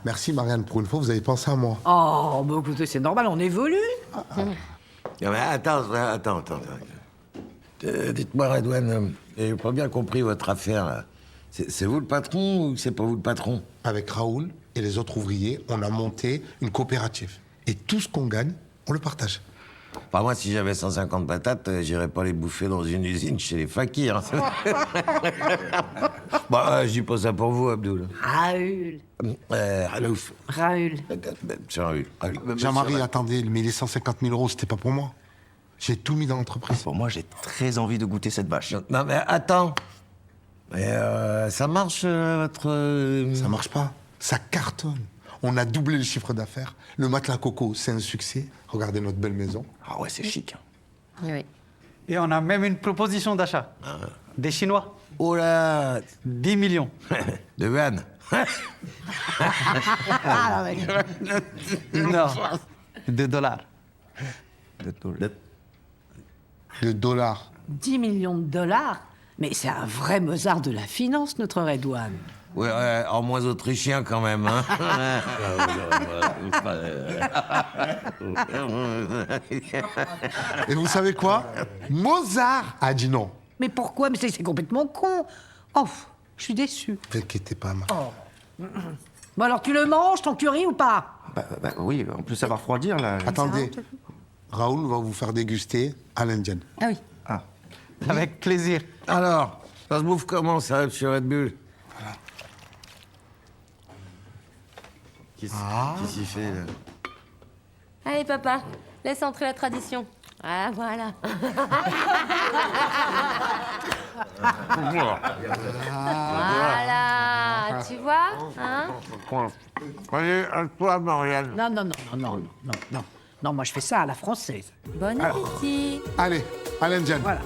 Merci Marianne, pour une fois, vous avez pensé à moi. Oh, bah écoutez, c'est normal, on évolue. Non, mais attends. Dites-moi, Redouane, j'ai pas bien compris votre affaire, là. C'est vous le patron ou c'est pas vous le patron? Avec Raoul et les autres ouvriers, on a monté une coopérative. Et tout ce qu'on gagne, on le partage. Pas moi, si j'avais 150 patates, j'irais pas les bouffer dans une usine chez les fakirs. Bah, je dis pas ça pour vous, Abdoul. Raoul. Ralouf. Raoul. C'est Raoul. Jean-Marie, attendez, mais les 150 000 euros, c'était pas pour moi. J'ai tout mis dans l'entreprise. Pour moi, j'ai très envie de goûter cette vache. Non, mais attends. Mais ça marche, votre... Ça marche pas. Ça cartonne. On a doublé le chiffre d'affaires. Le matelas coco, c'est un succès. Regardez notre belle maison. Ah ouais, c'est chic. Oui. Et on a même une proposition d'achat. Des Chinois. Oh là 10 millions. De Yuan. Non. 2 dollars. de dollars. 10 millions de dollars? Mais c'est un vrai Mozart de la finance, notre Redouane. Ouais, en moins autrichien quand même, hein. Et vous savez quoi? Mozart a dit non. Mais pourquoi? Mais c'est complètement con. Oh, je suis déçu. Ne t'inquiétez pas, ma. Bon alors tu le manges, ton curry, ou pas? Bah oui, en plus ça va refroidir, là. Attendez, Raoul va vous faire déguster à l'indienne. Ah oui. Ah. Avec plaisir. Alors, ça se bouffe comment, ça, monsieur Red Bull? Qu'est-ce qu'il fait, là? Allez, papa, laisse entrer la tradition. Ah, voilà. Voilà, tu vois, hein? Allez, à toi, Marianne. Non, moi je fais ça à la française. Bon appétit. Allez, à l'indienne. Voilà.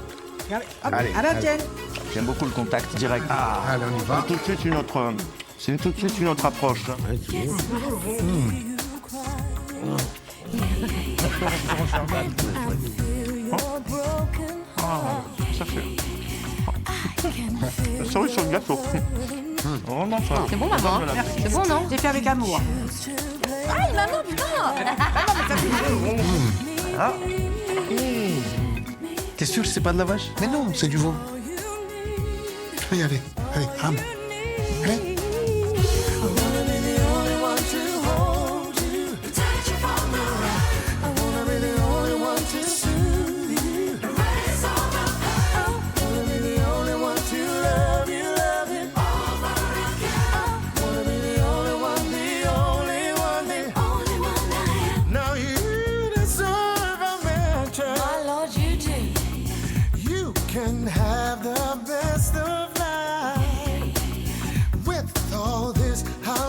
Allez, hop, Allez, à l'indienne. J'aime beaucoup le contact direct. Allez, on y va. C'est tout de suite une autre approche. Ça fait. Ça oui, sur le gâteau. Vraiment ça. C'est bon, maman? C'est bon, non? J'ai fait avec amour. Aïe, maman, putain! T'es sûr que c'est pas de la vache? Mais non, c'est du veau. Allez, allez, allez, ram. Allez. Can have the best of life with all this high